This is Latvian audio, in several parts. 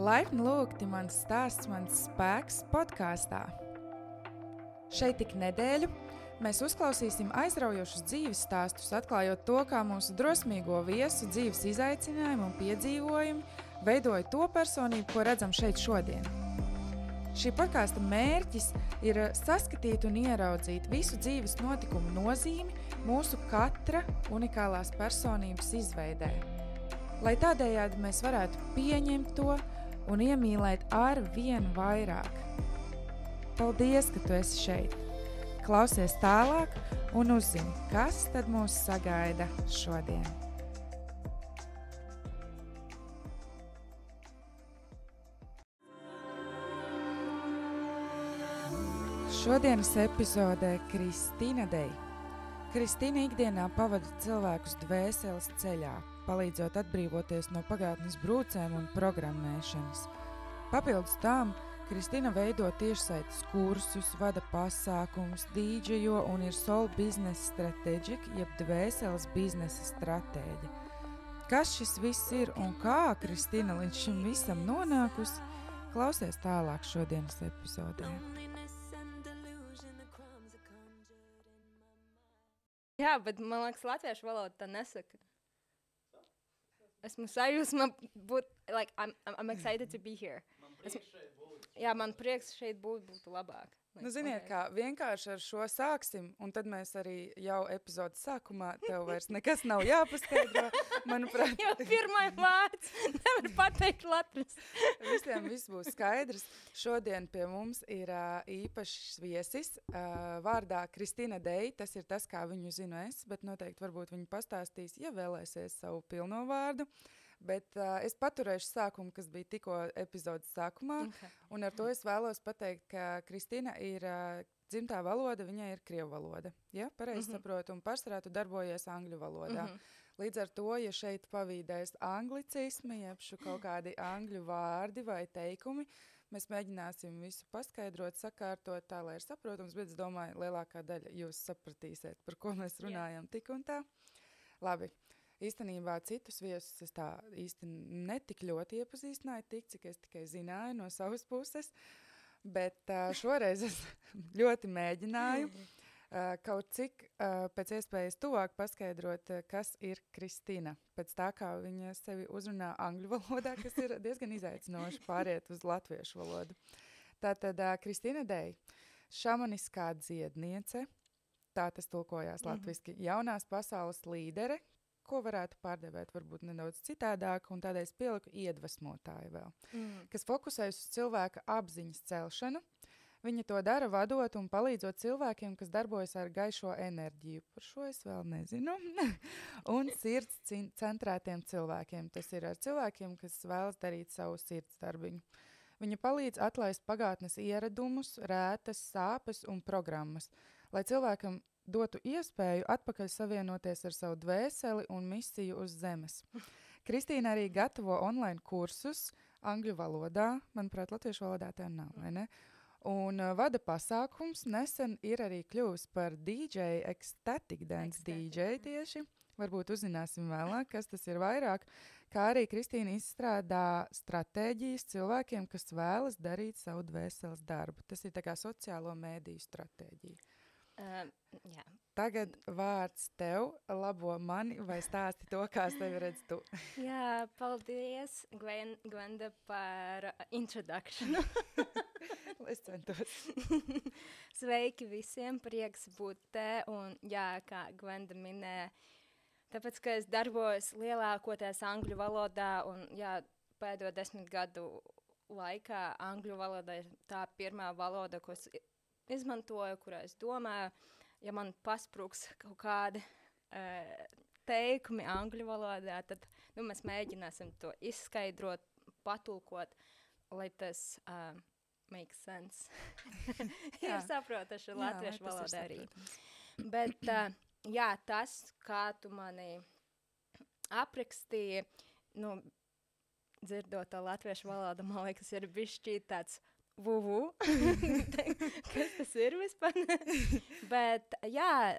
Laipni lūgti mans stāsts, mans spēks podkāstā. Šeit tik nedēļu mēs uzklausīsim aizraujošus dzīves stāstus, atklājot to, kā mūsu drosmīgo viesu dzīves izaicinājumi un piedzīvojumi veidoja to personību, ko redzam šeit šodien. Šī podkāsta mērķis ir saskatīt un ieraudzīt visu dzīves notikumu nozīmi mūsu katra unikālās personības izveidē, lai tādējādi mēs varētu pieņemt to un iemīlēt ar vien vairāk. Paldies, ka tu esi šeit! Klausies tālāk un uzzini, kas tad mūs sagaida šodien. Šodienas epizodē Kristīna Dei. Kristīna ikdienā pavada cilvēkus dvēseles ceļā, palīdzot atbrīvoties no pagātnes brūcēm un programmēšanas. Papildus tam, Kristīna veido tiešsaites kursus, vada pasākumus, dīdžejo un ir Soul Business Strategic, jeb dvēseles biznesa stratēģe. Kas šis viss ir un kā Kristīna līdz šim visam nonākusi, klausies tālāk šodienas epizodē. Jā, bet man liekas, latviešu valoda tā nesaka. Esmu sajūsma būt, like, I'm excited to be here. Man prieks šeit būtu labāk. Nu, ziniet, kā vienkārši ar šo sāksim, un tad mēs arī jau epizodes sākumā tev vairs nekas nav jāpaskaidro, manuprāt. Jau pirmai vārds, nevar pateikt latvis. Visiem viss būs skaidrs. Šodien pie mums ir īpašs viesis, vārdā Kristīna Dei, tas ir tas, kā viņu zinu es, bet noteikti varbūt viņa pastāstīs, ja vēlēsies savu pilno vārdu. Bet es paturēšu sākumu, kas bija tikko epizodes sākumā, un ar to es vēlos pateikt, ka Kristīna ir dzimtā valoda, viņai ir krievu valoda, ja, pareizi saprotu, un pārsvarā tu darbojies angļu valodā. Līdz ar to, ja šeit pavīdēs anglicismi, jeb kaut kādi angļu vārdi vai teikumi, mēs mēģināsim visu paskaidrot, sakārtot tā, lai ir saprotams, bet es domāju, lielākā daļa jūs sapratīsiet, par ko mēs runājam tik un tā. Labi. Īstenībā citus viesus es tā īsti netik ļoti iepazīstināju, cik es tikai zināju no savas puses, bet šoreiz es ļoti mēģināju kaut cik pēc iespējas tuvāk paskaidrot, kas ir Kristīna. Pēc tā, kā viņa sevi uzrunā angļu valodā, kas ir diezgan izaicinoši pāriet uz latviešu valodu. Tātad Kristīna Dei, šamaniskā dziedniece, tā tas tulkojās latviski, jaunās pasaules līdere, ko varētu pārdevēt varbūt nedaudz citādāk, un tādēļ es pieliku iedvesmotāju vēl, kas fokusējas uz cilvēka apziņas celšanu. Viņa to dara vadot un palīdzot cilvēkiem, kas darbojas ar gaišo enerģiju. Par šo es vēl nezinu. Un sirds centrētiem cilvēkiem. Tas ir ar cilvēkiem, kas vēlas darīt savu sirds darbiņu. Viņa palīdz atlaist pagātnes ieradumus, rētas, sāpes un programmas, lai cilvēkam dotu iespēju atpakaļ savienoties ar savu dvēseli un misiju uz zemes. Kristīna arī gatavo online kursus angļu valodā, manuprāt, latviešu valodā tā nav, vai ne? Un vada pasākums, nesen ir arī kļuvis par DJ, Ecstatic Dance DJ tieši. Varbūt uzzināsim vēlāk, kas tas ir vairāk, kā arī Kristīna izstrādā stratēģijas cilvēkiem, kas vēlas darīt savu dvēseles darbu. Tas ir tā kā sociālo mēdīju stratēģija. Jā. Tagad vārds tev, labo mani vai stāsti to, kā tevi redz tu. Jā, paldies, Gwenda, par introduction. Es centos. Sveiki visiem, prieks būt te, un jā, kā Gwenda minēja, tāpēc, ka es darbojos lielākoties angļu valodā, un jā, pēdējo 10 gadu laikā angļu valoda ir tā pirmā valoda, ko es izmantoju, kurā es domāju, ja man pasprūks kaut kādi teikumi angļu valodā, tad mēs mēģināsim to izskaidrot, patulkot, lai tas make sense. Ir saprotaši latviešu valodā arī. Bet jā, tas, kā tu mani aprakstīji, dzirdot to latviešu valodu, man liekas, ir bišķīt tāds vuvu. Kas tas ir vispār? Bet jā,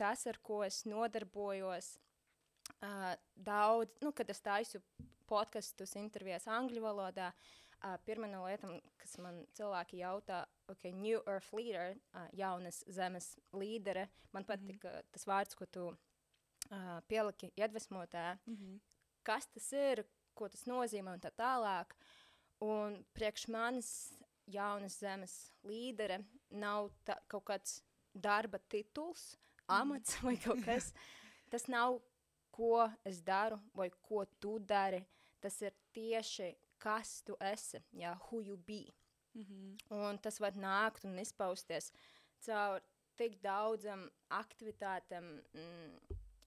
tas, ar ko es nodarbojos, daudz, kad es taisu podkastus, intervijas angļu valodā, pirmā no lietām, kas man cilvēki jautā, New Earth Leader, jaunas zemes līdere, man patika tas vārds, ko tu pieliki iedvesmotā, kas tas ir, ko tas nozīmē un tā tālāk. Un priekš manis jaunas zemes līdere nav kaut kāds darba tituls, amats vai kaut kas. Tas nav, ko es daru vai ko tu dari. Tas ir tieši, kas tu esi, who you be. Un tas var nākt un izpausties caur tik daudzam aktivitātēm,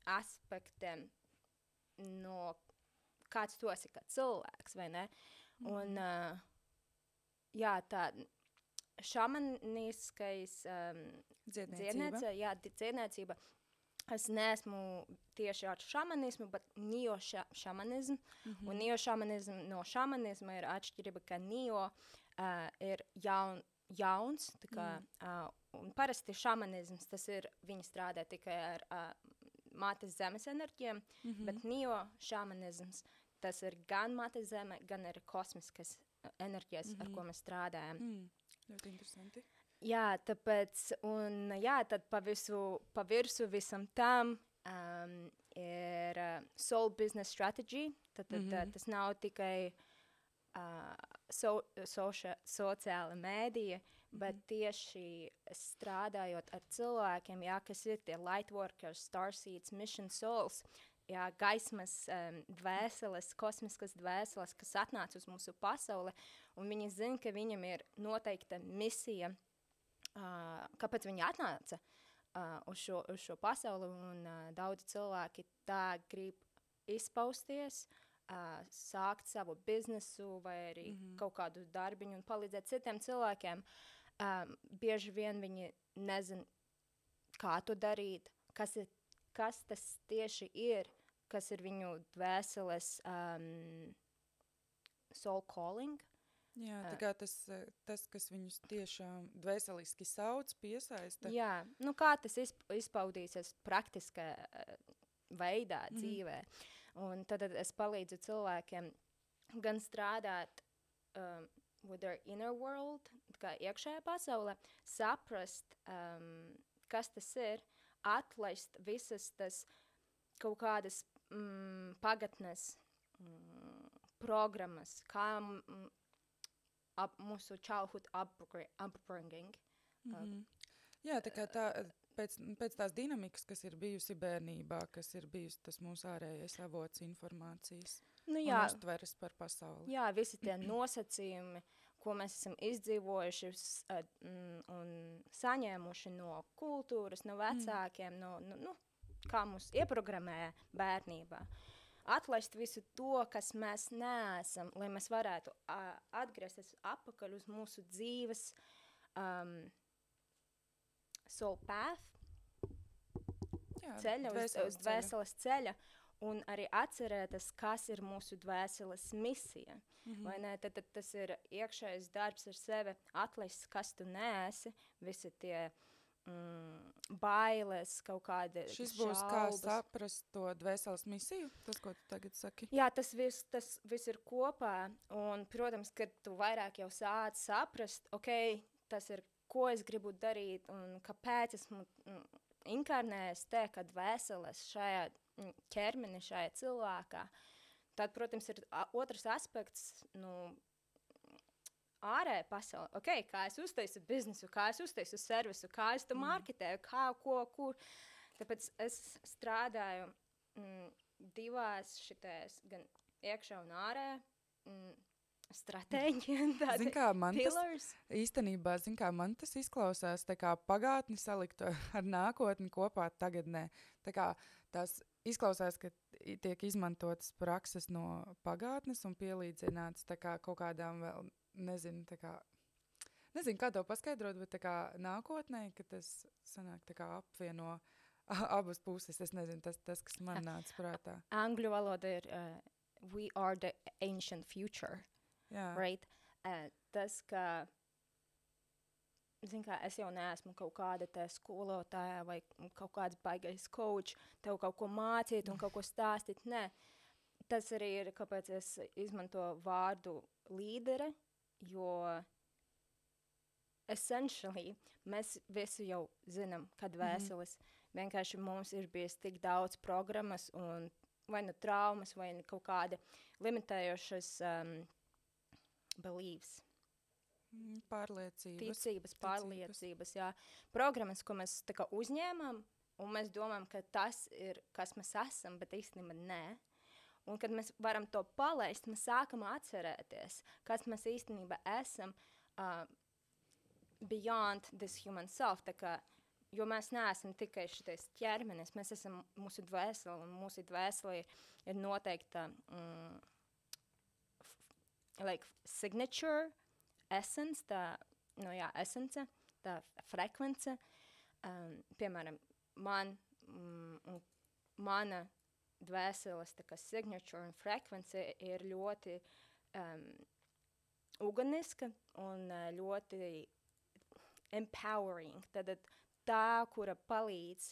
aspektiem no kāds tu esi kā cilvēks, vai ne? Un, tā šamaniskais dziedniecība. Es neesmu tieši ar šamanismu, bet neo-šamanismu. Un neo-šamanismu no šamanisma ir atšķirība, ka neo ir jauns. Tā kā, un parasti šamanisms, tas ir, viņi strādā tikai ar mātes zemes enerģiem, bet neo-šamanisms, tas ir gan mātes zeme, gan ir kosmiskas enerģijas, ar ko mēs strādājam. Ļoti interesanti. Jā, tāpēc, un tad pa virsu visam tam ir soul business strategy, tad tas nav tikai sociāla mēdīja, bet tieši strādājot ar cilvēkiem, kas ir tie light workers, starseeds, mission souls, gaismas dvēseles, kosmiskas dvēseles, kas atnāca uz mūsu pasauli, un viņi zina, ka viņam ir noteikta misija, kāpēc viņi atnāca uz šo pasauli, un daudzi cilvēki tā grib izpausties, sākt savu biznesu vai arī kaut kādu darbiņu un palīdzēt citiem cilvēkiem. Bieži vien viņi nezin, kā to darīt, kas tas tieši ir, kas ir viņu dvēseles soul calling. Jā, tā kā tas, kas viņus tiešām dvēseliski sauc, piesaista. Jā, kā tas izpaudīsies praktiskā veidā dzīvē. Un tad es palīdzu cilvēkiem gan strādāt with their inner world, kā iekšējā pasaulē, saprast, kas tas ir, atlaist visas tas kaut kādas pagatnes programmas, kā mūsu childhood upbringing. Jā, tā kā pēc tās dinamikas, kas ir bijusi bērnībā, kas ir bijusi tas mūsu ārējais avots informācijas un uztveres par pasauli. Jā, visi tie nosacījumi, ko mēs esam izdzīvojuši un saņēmuši no kultūras, no vecākiem, kā mūs ieprogrammēja bērnībā. Atlaist visu to, kas mēs neesam, lai mēs varētu atgriezties atpakaļ uz mūsu dzīves soul path, ceļa, uz dvēseles ceļa, un arī atcerēties, kas ir mūsu dvēseles misija. Vai ne? Tad tas ir iekšējais darbs ar sevi, atlaist, kas tu neesi, visi tie bailes, kaut kādi šaubas. Šis būs kā saprast to dvēseles misiju, tas, ko tu tagad saki? Jā, tas viss ir kopā, un, protams, kad tu vairāk jau sāc saprast, tas ir, ko es gribu darīt, un kāpēc esmu inkarnējis te, kad dvēseles šajā ķermeni, šajā cilvēkā. Tad, protams, ir otrs aspekts, ārēja pasauli. Kā es uztaisu biznesu, kā es uztaisu servisu, kā es to marketēju, kur. Tāpēc es strādāju divās šitās, gan iekšā un ārēja stratēģija. Zin kā, man tas izklausās tā kā pagātni salikt ar nākotni kopā tagadnē. Tā kā tās izklausās, ka tiek izmantotas prakses no pagātnes un pielīdzināts tā kā kaut kādām vēl, nezinu, kā to paskaidrot, bet tā kā nākotnē, ka tas sanāk tā kā apvieno abas puses. Es nezinu, tas kas man nāca prātā. Angļu valoda ir we are the ancient future. Jā. Right? Tas, ka zin kā, es jau neesmu kaut kāda tā skolotāja vai kaut kāds baigais coach, tev kaut ko mācīt un kaut ko stāstīt. Nē, tas arī ir, kāpēc es izmanto vārdu līdere, jo essentially mēs visi jau zinām, kad vēseles. Vienkārši mums ir bijis tik daudz programmas un vai nu traumas, vai kaut kādi limitējošas beliefs. Pārliecības. Ticības, pārliecības, jā. Programmas, ko mēs tā kā uzņēmām, un mēs domājam, ka tas ir, kas mēs esam, bet īstenībā nē. Un kad mēs varam to palaist, mēs sākam atcerēties, kas mēs īstenībā esam beyond this human self, tā kā, jo mēs neesam tikai šitais ķermenis, mēs esam mūsu dvēseli, un mūsu dvēseli ir noteikta like signature, essence, tā, no jā, essence, tā frekvence, piemēram, mana dvēseles tā kā signature un frekvence ir ļoti uganiska un ļoti empowering. Tad tā, kura palīdz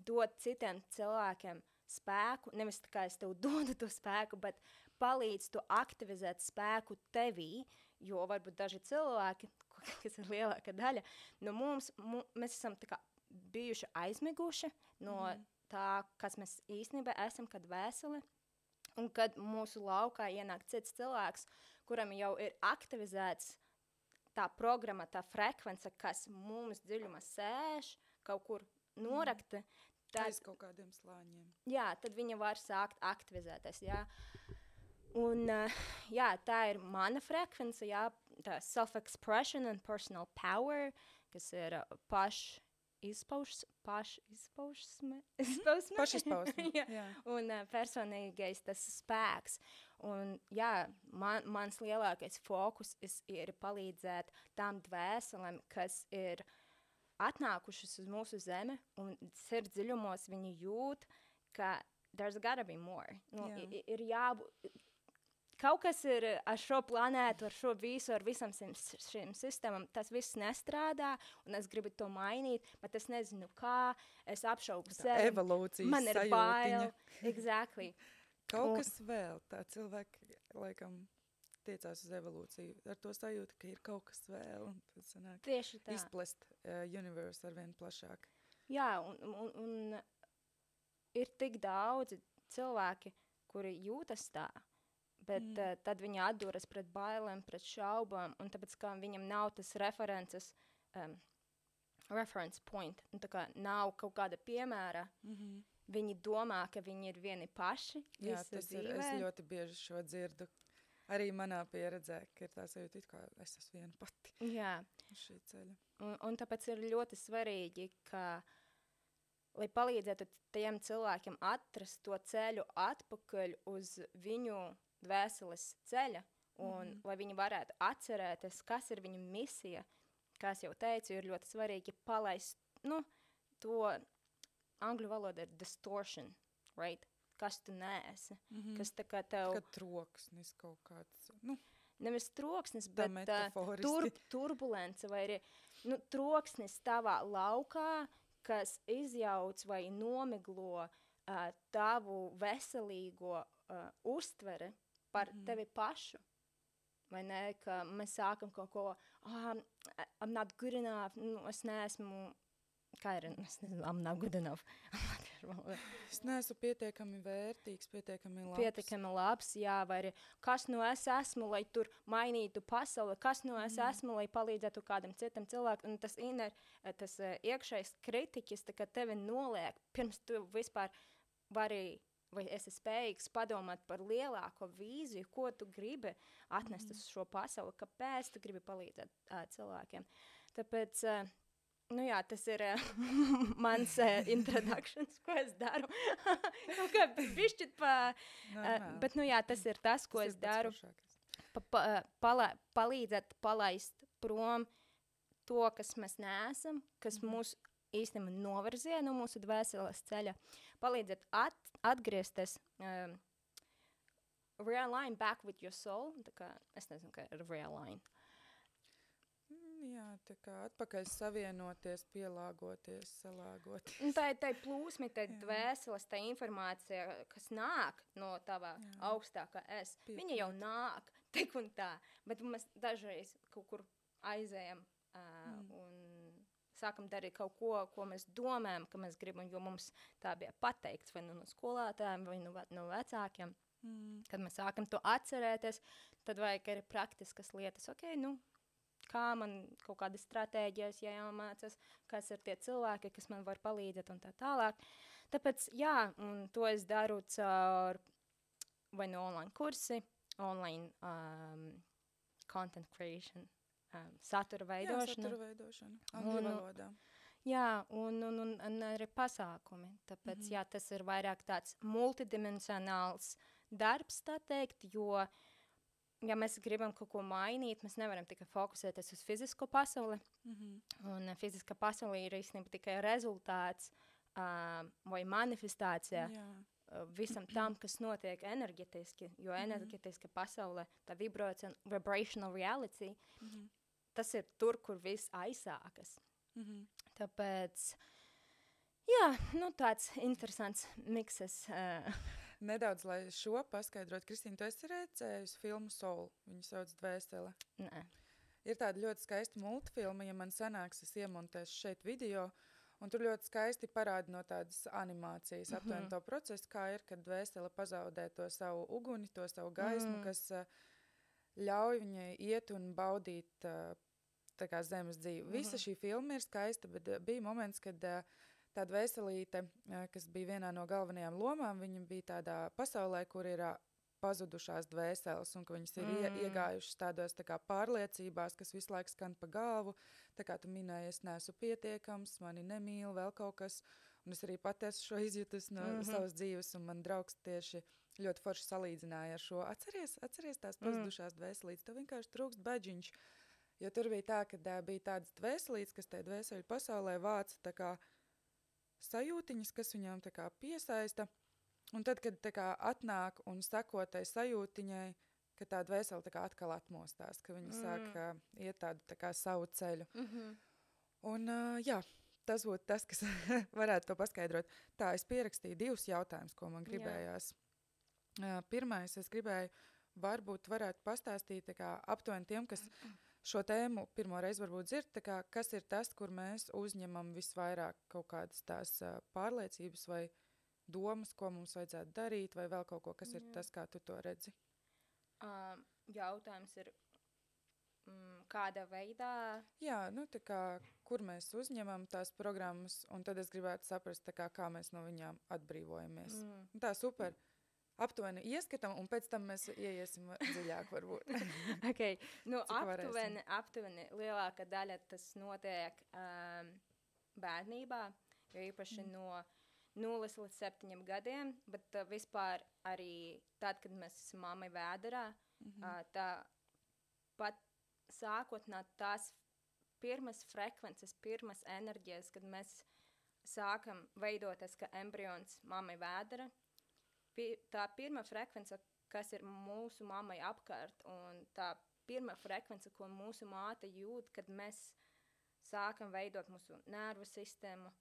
dot citiem cilvēkiem spēku, nevis tā kā es tev dodu to spēku, bet palīdz tu aktivizēt spēku tevī, jo varbūt daži cilvēki, kas ir lielāka daļa, no mēs esam tā kā bijuši aizmiguši no tā, kas mēs īstenībā esam, kad vēseli, un kad mūsu laukā ienāk cits cilvēks, kuram jau ir aktivizēts tā programma, tā frekvence, kas mums dziļumā sēž, kaut kur norakta. Aiz kaut kādiem slāņiem. Jā, tad viņa var sākt aktivizēties, jā. Un, jā, tā ir mana frekvence, jā, tā self-expression and personal power, kas ir pašizpausme. Jā. Un personīgais tas spēks. Un, jā, mans lielākais fokus ir palīdzēt tām dvēselēm, kas ir atnākušas uz mūsu zemi, un sirdsdziļumos viņi jūt, ka there's gotta be more. Nu, ir jābūt. Kaut kas ir ar šo planētu, ar šo visu, ar visam šiem sistēmam, tas viss nestrādā, un es gribu to mainīt, bet es nezinu kā, es apšaubu sevi. Evolūcijas man ir bail. Exactly. Kaut kas vēl, tā cilvēki, laikam, tiecās uz evolūciju, ar to sajūtu, ka ir kaut kas vēl, un tad sanāk tieši tā. Izplest universe arvien plašāk. Jā, un ir tik daudzi cilvēki, kuri jūtas tā, bet tad viņi atduras pret bailēm, pret šaubām, un tāpēc, kā viņam nav tas references, reference point, un tā kā nav kaut kāda piemēra, viņi domā, ka viņi ir vieni paši. Jā, tas ir, es ļoti bieži šo dzirdu. Arī manā pieredzē, ka ir tā sajūta, it kā es esmu viena pati. Jā. Uz šī ceļa. Un tāpēc ir ļoti svarīgi, ka, lai palīdzētu tiem cilvēkiem atrast to ceļu atpakaļ uz viņu dvēseles ceļa, un lai viņi varētu atcerēties, kas ir viņa misija, kā es jau teicu, ir ļoti svarīgi palaist, to angļu valoda ir distortion, right? Kas tu neesi, kas tā kā tev... Kad troksnis kaut kāds, Nevis troksnis, bet turbulence vai arī, troksnis tavā laukā, kas izjauc vai nomiglo tavu veselīgo uztveri par tevi pašu. Vai ne, ka mēs sākam kaut ko, I'm not good enough, es neesmu, kā ir, I'm not good enough. Es neesmu pietiekami vērtīgs, pietiekami labs. Pietiekami labs, jā, vai arī, kas es esmu, lai tur mainītu pasauli, kas es esmu, lai palīdzētu kādam citam cilvēkam, un tas iekšējs kritiķis, tā kā tevi noliek, pirms tu vispār vari, vai esi spējīgs padomāt par lielāko vīziju, ko tu gribi atnest uz šo pasauli, kāpēc tu gribi palīdzēt cilvēkiem. Tāpēc, jā, tas ir mans introductions, ko es daru. Kā bišķit bet, jā, tas ir tas, ko es daru. Palīdzēt palaist prom to, kas mēs neesam, kas mūs īstenībā novirzīja no mūsu dvēseles ceļa, palīdzēt atgriezties, realign back with your soul, tā kā, es nezinu, kā ir realign. jā, tā kā atpakaļ savienoties, pielāgoties, salāgoties. Un tā ir plūsma, tā ir dvēseles, tā informācija, kas nāk no tava augstākā es. Viņa jau nāk, tik un tā, bet mēs dažreiz kaut kur aizējam un sākam darīt kaut ko, ko mēs domājam, ka mēs gribam, jo mums tā bija pateikts vai no skolātājiem, vai no vecākiem. Kad mēs sākam to atcerēties, tad vajag arī praktiskas lietas. Kā man kaut kādas stratēģijas jāmācās, kas ir tie cilvēki, kas man var palīdzēt un tā tālāk. Tāpēc, un to es daru caur vai no online kursi, online content creation, satura veidošana. Jā, satura veidošana, angļu valodā. Jā, un arī pasākumi. Tāpēc, tas ir vairāk tāds multidimensionāls darbs, tā teikt, jo, ja mēs gribam kaut ko mainīt, mēs nevaram tikai fokusēties uz fizisko pasauli. Un fiziska pasaule ir īstenībā tikai rezultāts vai manifestācija visam tam, kas notiek enerģetiski, jo enerģetiska pasaule, tā vibrational reality, tas ir tur, kur viss aizsākas. Tāpēc, tāds interesants mikses. Nedaudz, lai šo paskaidrot, Kristīna, tu esi redzējusi filmu Soul, viņu sauc Dvēsele? Nē. Ir tāda ļoti skaista multfilma, ja man sanāks, es iemontēšu šeit video, un tur ļoti skaisti parāda no tādas animācijas aptuveni to procesu, kā ir, kad dvēsele pazaudē to savu uguni, to savu gaismu, kas ļauj viņai iet un baudīt tā kā zemes dzīvi. Visa šī filma ir skaista, bet bija moments, kad tā dvēselīte, kas bija vienā no galvenajām lomām, viņa bija tādā pasaulē, kur ir pazudušās dvēseles, un ka viņas ir iegājušas tādos tā kā pārliecībās, kas visu laiku skan pa galvu, tā kā tu minēji, es neesmu pietiekams, mani nemīl, vēl kaut kas, un es arī pati esmu šo izjutus no savas dzīves, un man draugs tieši ļoti forši salīdzināja ar šo. Atceries tās pazudušās dvēselītes, tev vienkārši trūkst baģiņš, jo tur bija tā, ka bija tādas dvēselītes, kas tajā dvēseļu pasaulē vāca tā kā sajūtiņas, kas viņām tā kā piesaista, un tad, kad tā kā atnāk un sako tai sajūtiņai, ka tā dvēsele tā kā atkal atmostās, ka viņa sāk iet tādu tā kā savu ceļu. Un tas būtu tas, kas varētu to paskaidrot. Tā, es pierakstīju 2 jautājumus, ko man gribējās. Pirmais, es gribēju, varbūt varētu pastāstīt tā kā aptuveni tiem, kas šo tēmu pirmo reizi varbūt dzird, tā kā, kas ir tas, kur mēs uzņemam visvairāk kaut kādas tās pārliecības vai domas, ko mums vajadzētu darīt, vai vēl kaut ko, kas ir tas, kā tu to redzi? Jautājums ir, kādā veidā? Jā, tā kā, kur mēs uzņemam tās programmas, un tad es gribētu saprast, tā kā mēs no viņām atbrīvojamies. Tā super. Aptuveni ieskatam, un pēc tam mēs ieiesim dziļāk varbūt. Okay. Aptuveni lielākā daļa tas notiek bērnībā, jo īpaši no 0 līdz 7 gadiem, bet vispār arī tad, kad mēs esam mammai vēderā, tā pat sākot no tās pirmas frekvences, pirmas enerģijas, kad mēs sākam veidoties kā embrions mammai vēdera, tā pirmā frekvence, kas ir mūsu mammai apkārt, un tā pirmā frekvence, ko mūsu māte jūt, kad mēs sākam veidot mūsu nervu sistēmu,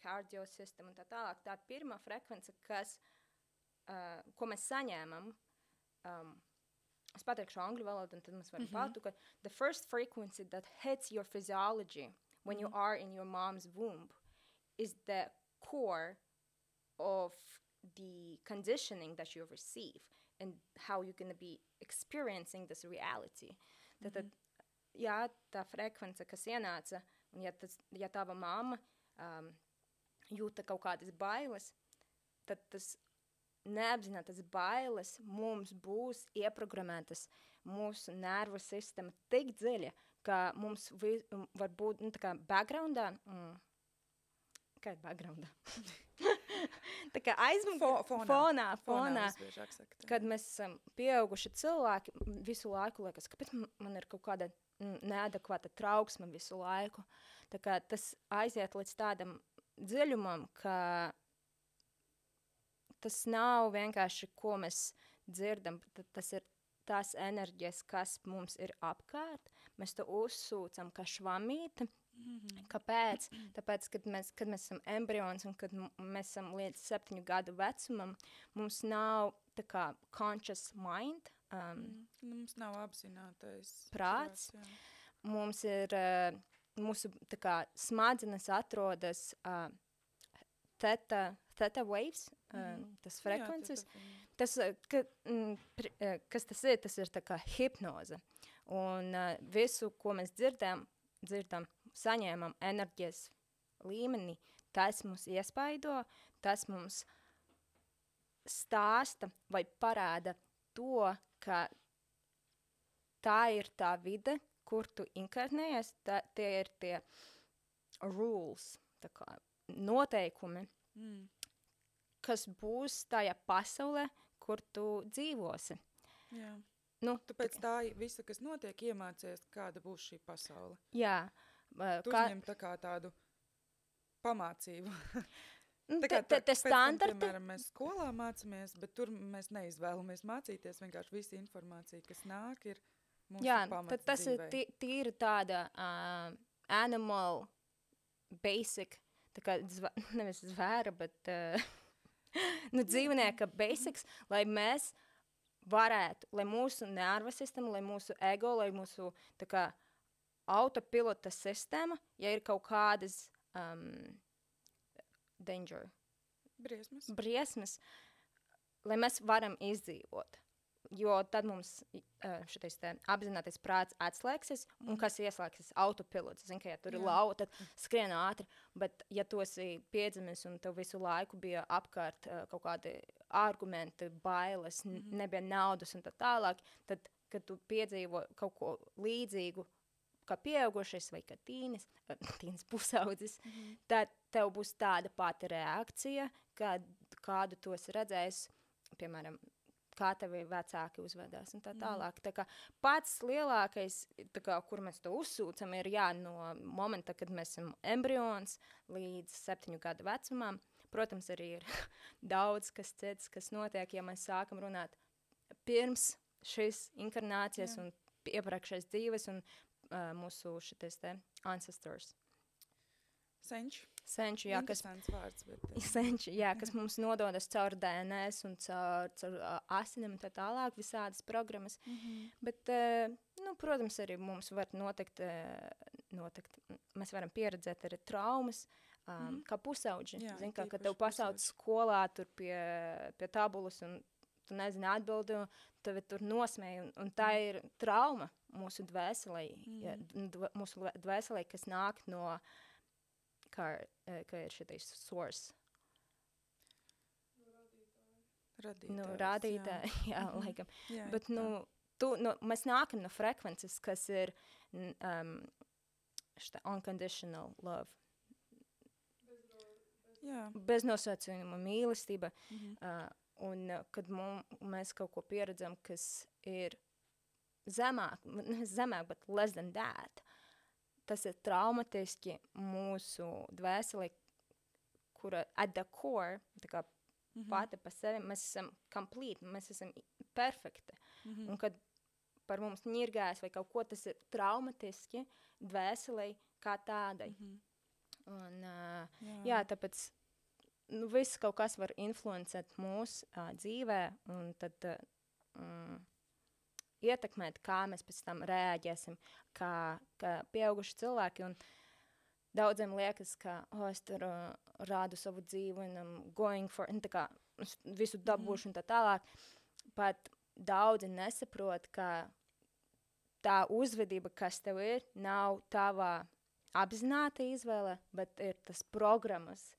kardiosistēmu un tā tālāk, tā pirmā frekvence, ko mēs saņēmam, es pateikšu angļu valodu, un tad mēs varam pārtulkot, the first frequency that hits your physiology when you are in your mom's womb is the core of the conditioning that you receive and how you're going to be experiencing this reality. Tad, tā frekvence, kas ienāca, un ja tava mamma jūta kaut kādas bailes, tad tas neapzinātas bailes mums būs ieprogrammētas mūsu nervu sistēma tik dziļa, ka mums var būt, tā kā backgroundā, kā ir backgroundā? Tā kā fonā, kad mēs esam pieauguši cilvēki, visu laiku liekas, kāpēc man ir kaut kāda neadekvāta trauksme visu laiku. Tā kā tas aiziet līdz tādam dziļumam, ka tas nav vienkārši, ko mēs dzirdam, tas ir tās enerģijas, kas mums ir apkārt, mēs to uzsūcam kā švamīti. Kāpēc? Tāpēc, kad mēs esam embrions un kad mēs esam līdz 7 gadu vecumam, mums nav tā kā conscious mind, Mums nav apzinātais prāts. Mums ir, mūsu tā kā smadzenes atrodas theta waves, tas frekvences. Tas, kas tas ir? Tas ir tā kā hipnoze. Un visu, ko mēs dzirdam, saņēmam enerģijas līmenī, tas mums iespaido, tas mums stāsta vai parāda to, ka tā ir tā vide, kur tu inkarnējies, tie ir tie rules, tā kā noteikumi, kas būs tajā pasaulē, kur tu dzīvosi. Jā. Tāpēc tā visa, kas notiek, iemācies, kāda būs šī pasaule. Jā. Tu uzņem tā kā tādu pamācību. Te standarti. Piemēram, mēs skolā mācāmies, bet tur mēs neizvēlamies mācīties. Vienkārši visa informācija, kas nāk, ir mūsu pamats tad tas dzīvei. ir tīri tāda animal basic, tā kā nevis zvēra, bet dzīvnieka basics, lai mēs varētu, lai mūsu nerva sistēma, lai mūsu ego, lai mūsu tā kā autopilota sistēma, ja ir kaut kādas danger. Briesmas, lai mēs varam izdzīvot. Jo tad mums šitais te apzinātais prāts atslēgsies, un kas ieslēgsies autopilots. Zin, ka ja tur ir lauva, tad skrien ātri, bet ja tu esi piedzimis un tev visu laiku bija apkārt kaut kādi argumenti, bailes, nebija naudas un tā tālāk, tad, kad tu piedzīvo kaut ko līdzīgu, kā pieaugušais vai kā tīnis pusaudzis, tad tev būs tāda pati reakcija, kādu tu esi redzējis, piemēram, kā tevi vecāki uzvedās un tā tālāk. Tā kā pats lielākais, tā kā, kur mēs to uzsūcam, ir no momenta, kad mēs esam embrions līdz 7 gadu vecumam. Protams, arī ir daudz kas cits, kas notiek, ja mēs sākam runāt pirms šīs inkarnācijas un iepriekšējās dzīves un mūsu šitais te ancestors. Senči, jā, kas mums nododas caur DNS un caur asinam un tā tālāk, visādas programmas. Bet, protams, arī mums var notikt, mēs varam pieredzēt arī traumas, kā pusauģi. Zin, kā, kad tev pasauc skolā tur pie tabulas un tu nezini atbildi, tevi tur nosmēja, un tā ir trauma mūsu dvēselē, mūsu dvēselē, kas nāk no kā ir šitais source. Rādītāji, jā, laikam. Jā, bet, mēs nākam no frekvences, kas ir unconditional love. Bez nosacījuma mīlestība. Un kad mēs kaut ko pieredzam, kas ir zemāk, bet less than that, tas ir traumatiski mūsu dvēseli, kura at the core, tā kā pati pa sevi, mēs esam complete, mēs esam perfekti. Un kad par mums ņirgājas vai kaut ko, tas ir traumatiski dvēselei kā tādai. Un, tāpēc viss kaut kas var influencēt mūsu dzīvē un tad ietekmēt, kā mēs pēc tam reaģēsim, kā pieauguši cilvēki. Un daudziem liekas, ka es tur rādu savu dzīvi un going for, un tā kā visu dabūšu un tā tālāk. Pat daudzi nesaprot, ka tā uzvedība, kas tev ir, nav tava apzināta izvēle, bet ir tas programmas,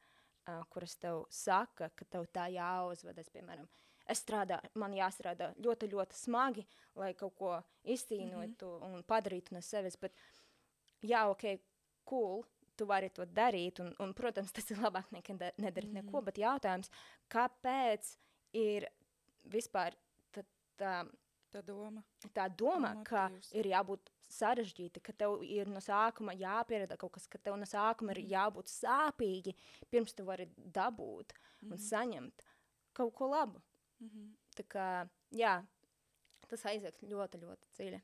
kuras tev saka, ka tev tā jāuzvedas, piemēram. Man jāstrādā ļoti, ļoti smagi, lai kaut ko izcīnotu un padarītu no sevis, bet cool, tu vari to darīt, un protams, tas ir labāk nekā nedarīt neko, bet jautājums, kāpēc ir vispār tā doma, ka ir jābūt sarežģīti, ka tev ir no sākuma jāpierada kaut kas, ka tev no sākuma ir jābūt sāpīgi, pirms tu vari dabūt un saņemt kaut ko labu. Tā kā, tas aiziet ļoti, ļoti dziļi.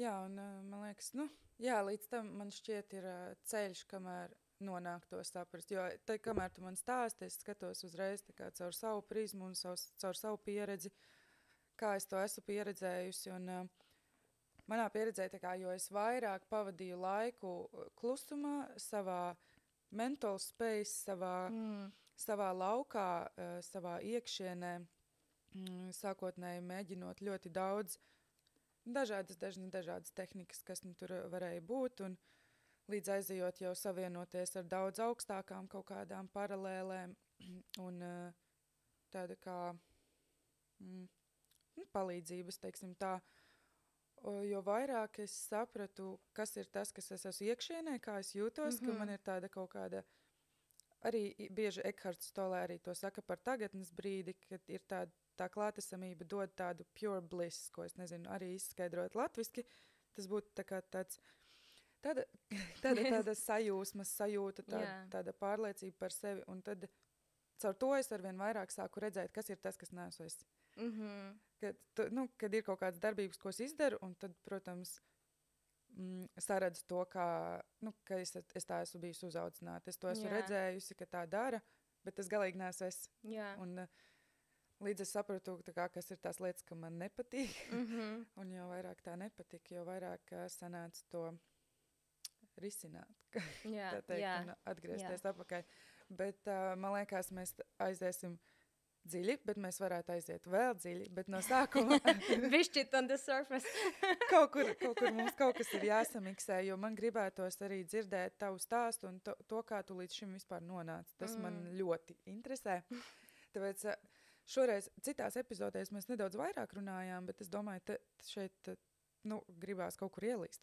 Jā, un man liekas, līdz tam man šķiet ir ceļš, kamēr nonāk to saprast. Jo te, kamēr tu man stāsti, es skatos uzreiz tā kā caur savu prizmu un caur savu pieredzi, kā es to esmu pieredzējusi. Un manā pieredzē, tā kā, jo es vairāk pavadīju laiku klusumā, savā mental space, savā laukā, savā iekšienē, sākotnēji mēģinot ļoti daudz dažādas tehnikas, kas nu tur varēja būt, un līdz aizejot jau savienoties ar daudz augstākām kaut kādām paralēlēm un tāda kā palīdzības, teiksim tā. Jo vairāk es sapratu, kas ir tas, kas es esmu iekšienē, kā es jūtos, ka man ir tāda kaut kāda, arī bieži Ekharts Tolle arī to saka par tagadnes brīdi, kad ir tā klātesamība dod tādu pure bliss, ko es nezinu arī izskaidrot latviski. Tas būtu tā kā tāda sajūsmas, sajūta, tāda pārliecība par sevi. Un tad caur to es arvien vairāk sāku redzēt, kas ir tas, kas neesmu es. Kad ir kaut kādas darbības, ko es izdaru, un tad, protams, saredzu to, ka es tā esmu bijusi uzaudzināta. Es to esmu redzējusi, ka tā dara, bet tas galīgi neesmu es. Un līdz es sapratu, kas ir tās lietas, ka man nepatīk. Un jo vairāk tā nepatika, jo vairāk sanāca to risināt. Tā teikt, un atgriezties atpakaļ. Bet man liekas, mēs aiziesim dziļi, bet mēs varētu aiziet vēl dziļi, bet no sākuma Bišķit on the surface. kaut kur mums kaut kas ir jāsamiksē, jo man gribētos arī dzirdēt tavu stāstu un to, kā tu līdz šim vispār nonāci. Tas man ļoti interesē. Tāpēc šoreiz citās epizodēs mēs nedaudz vairāk runājām, bet es domāju, šeit gribās kaut kur ielīst.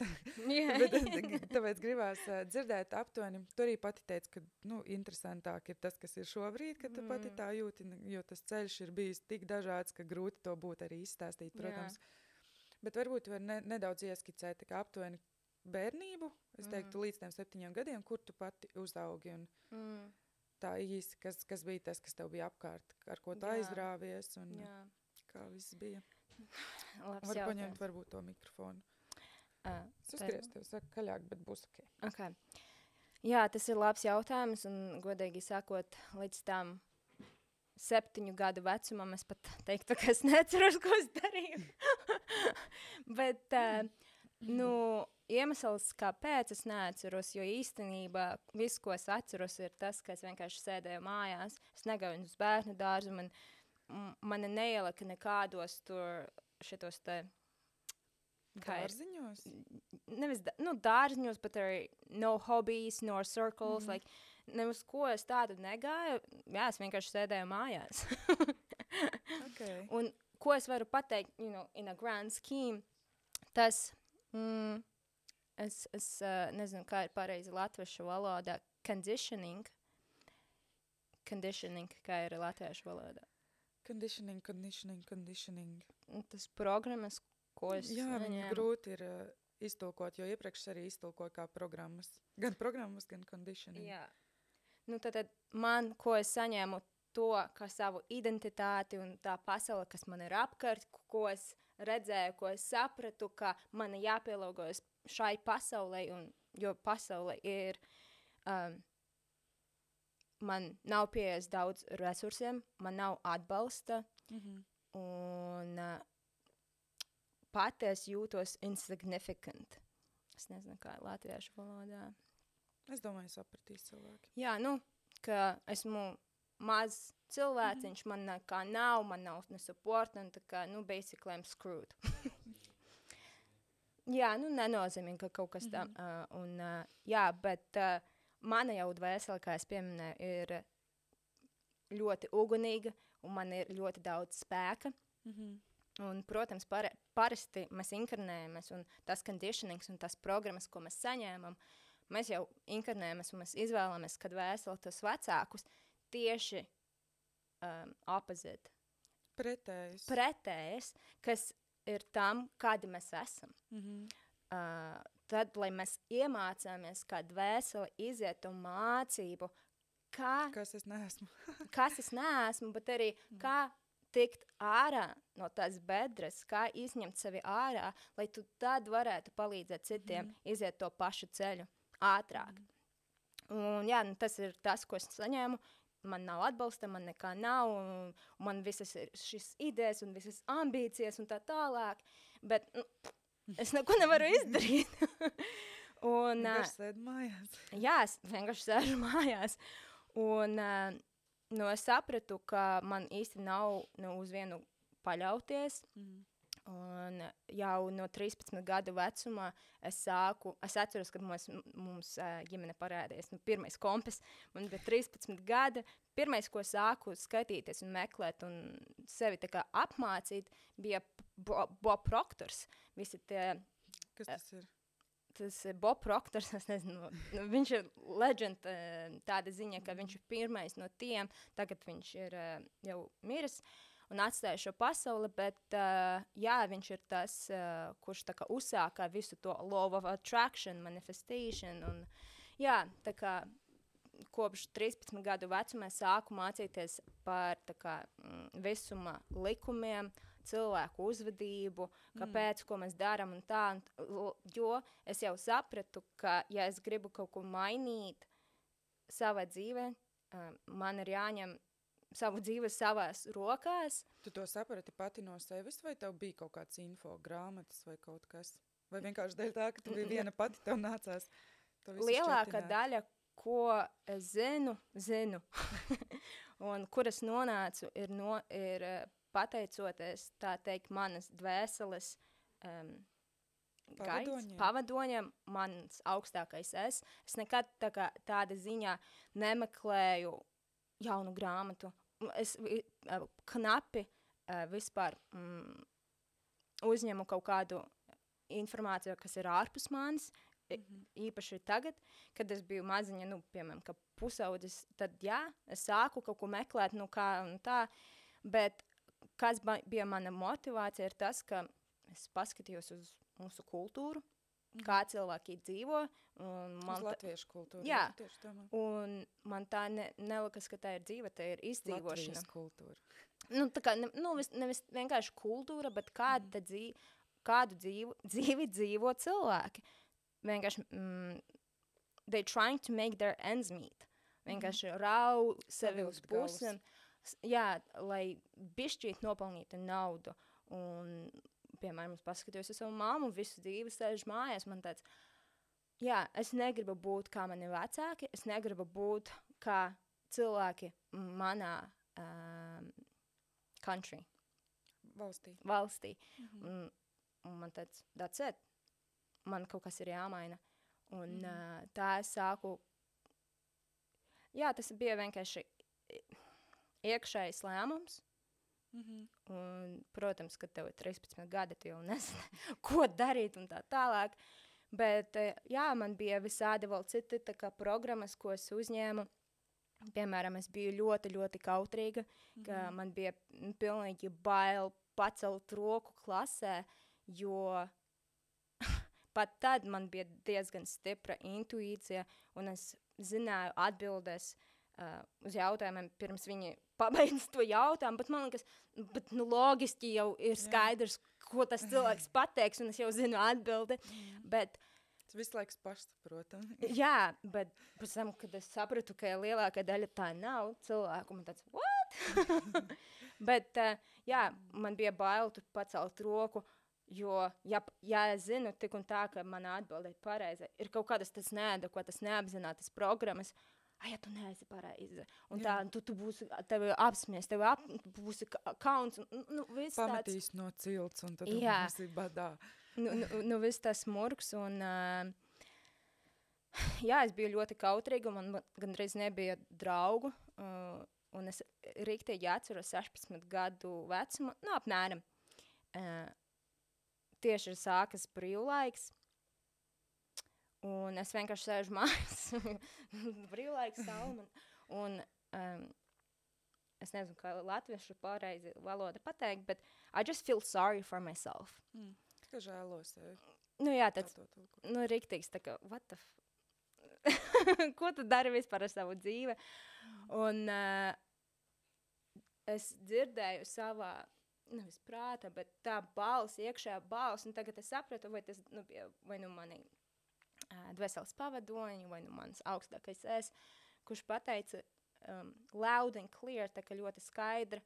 Tāpēc gribās dzirdēt aptuveni. Tu arī pati teici, ka interesantāk ir tas, kas ir šobrīd, kad tu pati tā jūti, jo tas ceļš ir bijis tik dažāds, ka grūti to būtu arī izstāstīt, protams. Bet varbūt var nedaudz ieskicēt aptuveni bērnību, es teiktu līdz tiem 7 gadiem, kur tu pati uzaugi. Un tā īsti, kas bija tas, kas tev bija apkārt, ar ko tu aizrāvies un kā viss bija. Var paņemt varbūt to mikrofonu. Es uzskries tev saka kaļāk, bet būs ok. Jā, tas ir labs jautājums, un godīgi sakot, līdz tam 7 gadu vecumam es pat teiktu, ka es neceros, ko es darīju. Bet, iemesls, kāpēc es neatceros, jo īstenībā viss, ko es atceros, ir tas, ka es vienkārši sēdēju mājās. Es negāju uz bērnu dārzu, mani neielika nekādos tur šitos te... Dārziņos? Nevis, dārziņos, bet arī no hobbies, no circles, nevis ko es tādu negāju. Jā, es vienkārši sēdēju mājās. Un ko es varu pateikt, in a grand scheme, tas, es nezinu, kā ir pareizi latviešu valodā, conditioning, kā ir latviešu valodā. Conditioning. Tas programmas, ko es... Jā, grūti ir iztulkot, jo iepriekš arī iztulkoju kā programmas. Gan programmas, gan conditioning. Jā. Tad man, ko es saņēmu to, kā savu identitāti un tā pasaule, kas man ir apkārt, ko es redzēju, ko es sapratu, ka man jāpielāgojas šai pasaulē, jo pasaule ir... man nav pieejas daudz resursiem, man nav atbalsta, un pati es jūtos insignificant. Es nezinu, kā ir latviešu valodā. Es domāju, sapratīs cilvēki. Jā, ka esmu maz cilvēciņš, man nekā nav, man nav ne support, un tā kā, basically I'm screwed. Jā, nenozīmīgi, ka kaut kas tam, bet... Mana jau dvēsele, kā es pieminēju, ir ļoti ugunīga, un man ir ļoti daudz spēka. Un, protams, parasti mēs inkarnējamies, un tas conditionings un tas programmas, ko mēs saņēmam, mēs jau inkarnējamies, un mēs izvēlamies, kad dvēsele tos vecākus tieši opposite. Pretējs, kas ir tam, kādi mēs esam. Tad, lai mēs iemācāmies, kā dvēseli iziet un mācību, kas es neesmu. Kas es neesmu, bet arī kā tikt ārā no tās bedres, kā izņemt sevi ārā, lai tu tad varētu palīdzēt citiem iziet to pašu ceļu ātrāk. Un jā, tas ir tas, ko es saņēmu. Man nav atbalsta, man nekā nav, un man visas ir šis idejas un visas ambīcijas un tā tālāk, bet es neko nevaru izdarīt. Un, vienkārši sēdi mājās. Jā, es vienkārši sēžu mājās. Un es sapratu, ka man īsti nav uz vienu paļauties. Un jau no 13 gadu vecumā es atceros, kad mums ģimene parādījās. Pirmais kompis, man bija 13 gadi. Pirmais, ko sāku skatīties un meklēt un sevi tā kā apmācīt, bija Bob Proctors. Visi tie... Kas tas ir? Tas ir Bob Proctors, es nezinu, viņš ir legend, tāda ziņa, ka viņš ir pirmais no tiem, tagad viņš ir jau miris un atstāja šo pasauli, bet jā, viņš ir tas, kurš tā kā uzsāka visu to law of attraction, manifestation, un jā, tā kā kopš 13 gadu vecumā sāku mācīties par tā kā visuma likumiem, cilvēku uzvedību, kāpēc, ko mēs darām un tā, jo es jau sapratu, ka ja es gribu kaut ko mainīt savā dzīvē, man ir jāņem savu dzīvi savās rokās. Tu to saprati pati no sevis, vai tev bija kaut kāds info, grāmatas vai kaut kas? Vai vienkārši dēļ tā, ka tu biji viena pati, tev nācās to visu lielākā šķetināt? daļa, ko es zinu, un kur es nonācu, ir pateicoties, tā teikt, manas dvēseles pavadoņiem, mans augstākais es. Es nekad tāda ziņā nemeklēju jaunu grāmatu. Es knapi vispār uzņemu kaut kādu informāciju, kas ir ārpus manis, īpaši tagad, kad es biju maziņa, piemēram, ka pusaudzis, tad jā, es sāku kaut ko meklēt, kā un tā, bet kas bija mana motivācija ir tas, ka es paskatījos uz mūsu kultūru, kā cilvēki dzīvo. Uz latviešu kultūru. Jā, un man tā nelikas, ka tā ir dzīve, tā ir izdzīvošana. Latvijas kultūra. Tā kā, nevis vienkārši kultūra, bet kādu dzīvi dzīvo cilvēki. Vienkārši, they trying to make their ends meet. Vienkārši rau sevi uz pusēm. Jā, lai bišķīt nopelnītu naudu. Un, piemēram, es paskatījos uz savu māmu, visu dzīvi sēž mājās. Man tāds, jā, es negribu būt kā mani vecāki, es negribu būt kā cilvēki manā country. Valstī. Un man tāds, that's it. Man kaut kas ir jāmaina. Un tā es sāku, jā, tas bija vienkārši iekšējs lēmums. Un, protams, kad tev ir 13 gadi, tu jau nezini, ko darīt un tā tālāk. Bet, jā, man bija visādi vēl citi tā kā programmas, ko es uzņēmu. Piemēram, es biju ļoti, ļoti kautrīga, ka man bija pilnīgi bail pacelt roku klasē, jo pat tad man bija diezgan stipra intuīcija, un es zināju atbildes uz jautājumiem, pirms viņi pabeidz to jautājumu, bet man liekas, logiski jau ir skaidrs, ko tas cilvēks pateiks, un es jau zinu atbildi, bet... Tas visu laiks pašsaprotam. Jā, bet pēc tam, kad es sapratu, ka lielākā daļa tā nav cilvēku, man tāds, what? Bet, jā, man bija bail tur pacelt roku, jo, ja es zinu tik un tā, ka mana atbilde ir pareiza, ir kaut kādas tas neadekvātas, neapzinātas programmas, ja tu neesi pareizi, un tā, tu būsi, tevi apsmies, tu būsi kauns, viss tāds. Pametīs no cilts, un tad tu būsi badā. Viss tas murgs, un jā, es biju ļoti kautrīga, un man gandrīz nebija draugu, un es riktīgi atceros 16 gadu vecumu, apmēram, tieši ir sākas brīvlaiks, un es vienkārši sēžu mājās, brīvlaiks saule, un es nezinu, kā latviešu pareizi valoda pateikt, bet I just feel sorry for myself. Kā žēlo sevi. Jā, tāds, riktīgs, tā kā, what the ko tu dari vispār ar savu dzīvi? Un es dzirdēju savā, nevis prātā, bet tā balss, iekšējā balss, un tagad es sapratu, vai tas, vai mani dvēseles pavadoņi, vai mans augstākais es, kurš pateica loud and clear, tā kā ļoti skaidra,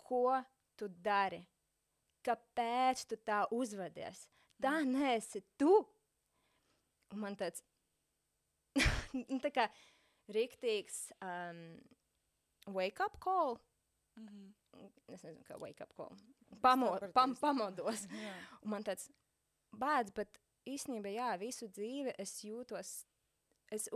ko tu dari, kāpēc tu tā uzvedies. Tā neesi tu. Un man tāds, tā kā riktīgs wake-up call. Es nezinu, kā wake-up call. Pamodos. Un man tāds bēdz, bet īstenībā, jā, visu dzīvi es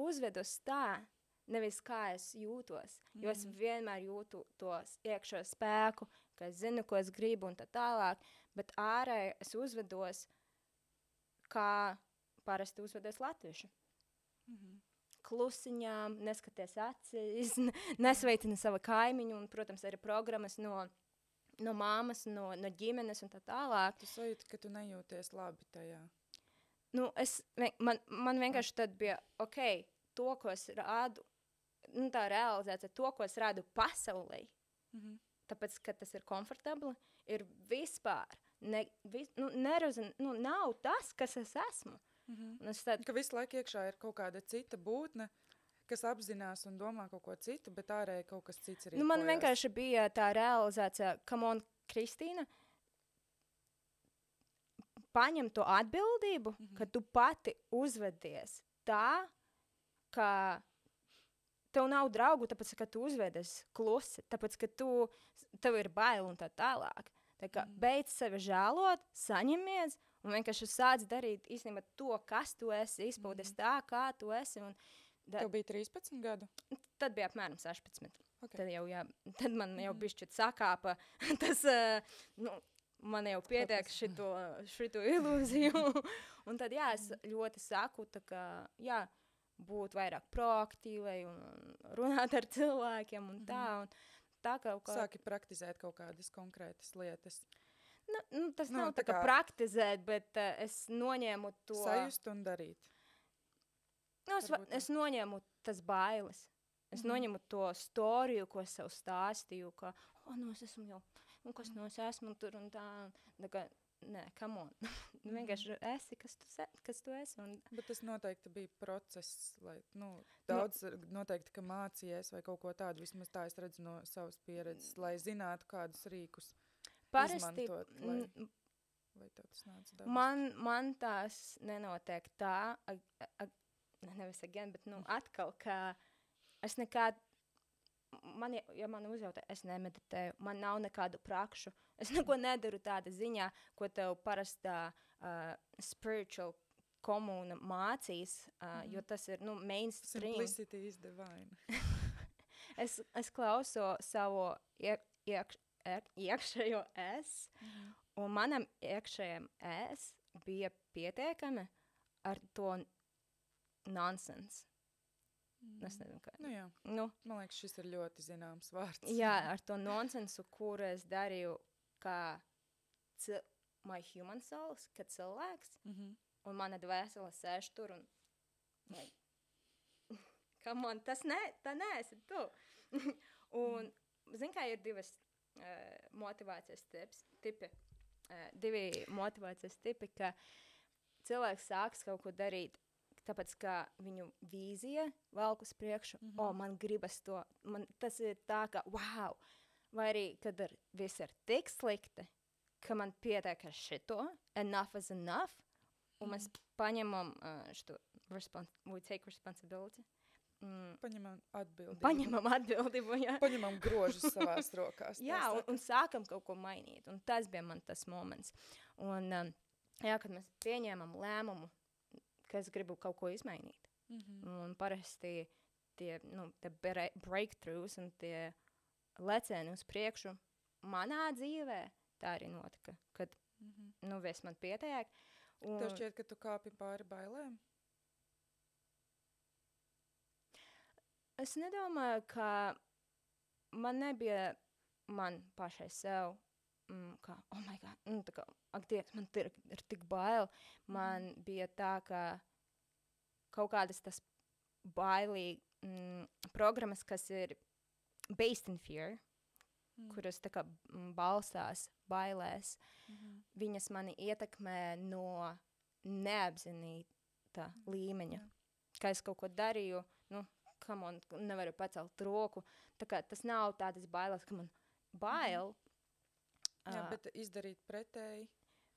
uzvedos tā, nevis kā es jūtos. Jo es vienmēr jūtu tos iekšā spēku, ka es zinu, ko es gribu un tā tālāk, bet ārēji es uzvedos, kā parasti uzvedies latvieši. Klusiņām, neskaties acīs, nesveicina sava kaimiņu un, protams, arī programmas no māmas, no ģimenes un tā tālāk. Tu sajūti, ka tu nejūties labi tajā. Man vienkārši tad bija, to, ko es rādu, tā realizācija, to, ko es rādu pasaulē, tāpēc, ka tas ir komfortabli, ir vispār, nav tas, kas es esmu. Ka visu laiku iekšā ir kaut kāda cita būtne, kas apzinās un domā kaut ko citu, bet ārēji kaut kas cits rīkojās. Man vienkārši bija tā realizācija, come on, Kristīna, paņem to atbildību, ka tu pati uzvedies tā, ka tev nav draugu, tāpēc, ka tu uzvedies klusi, tāpēc, ka tev ir bail un tā tālāk. Tā kā beidz sevi žēlot, saņemies, un vienkārši sāc darīt īstenībā to, kas tu esi, izpaudies tā, kā tu esi. Tev bija 13 gadu? Tad bija apmēram 16. Okay. Tad man jau bišķi sakāpa tas, man jau pietiek šito ilūziju. Un tad, jā, es ļoti saku, tā kā, jā, būt vairāk proaktīvai un runāt ar cilvēkiem un tā. Un tā kaut kā... Sāki praktizēt kaut kādas konkrētas lietas. Tas nav tā kā praktizēt, bet es noņēmu to... Sajust un darīt. Es noņēmu tas bailes. Es noņēmu to storiju, ko es sev stāstīju, ka, es esmu jau, kas es esmu tur un tā. Tā kā, nē, come on. Vienkārši esi, kas tu esi. Bet tas noteikti bija process, lai, daudz noteikti, ka mācījies vai kaut ko tādu, vismaz tā es redzu no savas pieredzes, lai zinātu kādus rīkus. Parasti, izmantot, vai tev tas nāca dabiski? Man tās nenotiek tā, nevis bet atkal, ka es nekād, ja man uzjautā, es nemeditēju, man nav nekādu prakšu, es neko nedaru tāda ziņā, ko tev parastā spiritual komūna mācīs, jo tas ir, mainstream. Simplicity is divine. Es klauso savu iekšējo es, un manam iekšējam es bija pietiekami ar to nonsense. Es nezinu, kā. Jā. Man liekas, šis ir ļoti zināms vārds. Jā, ar to nonsensu, kuru es darīju kā my human souls, kā cilvēks, un mana dvēsele sēž tur un come on, tā neesi tu. Un, kā ir motivācijas tipi, divi motivācijas tipi, ka cilvēks sāks kaut ko darīt, tāpēc, ka viņu vīzija velk uz priekšu, man gribas to, tas ir tā, ka wow, vai arī, kad viss ir tik slikti, ka man pietiek ar šito, enough is enough, un mēs paņemam we take responsibility. Paņemam atbildību, jā. Paņemam grožus savās rokās. Jā, un sākam kaut ko mainīt. Un tas bija man tas moments. Un, jā, kad mēs pieņēmam lēmumu, ka es gribu kaut ko izmainīt. Un parasti tie breakthroughs un tie lecieni uz priekšu manā dzīvē, tā arī notika, kad, viss man pietiek. Tev šķiet, ka tu kāpi pāri bailēm? Es nedomāju, ka man nebija pašai sev, ka, oh my God, tā kā, Dievs, man ir tik bail. Man bija tā, ka kaut kādas tas bailīgi programmas, kas ir based in fear, kuras tā kā balstās bailēs, viņas mani ietekmē no neapzinīta līmeņa. Kā es kaut ko darīju, come on, nevaru pacelt roku. Tā kā tas nav tādas bailes, ka man bail. Jā, bet izdarīt pretēji.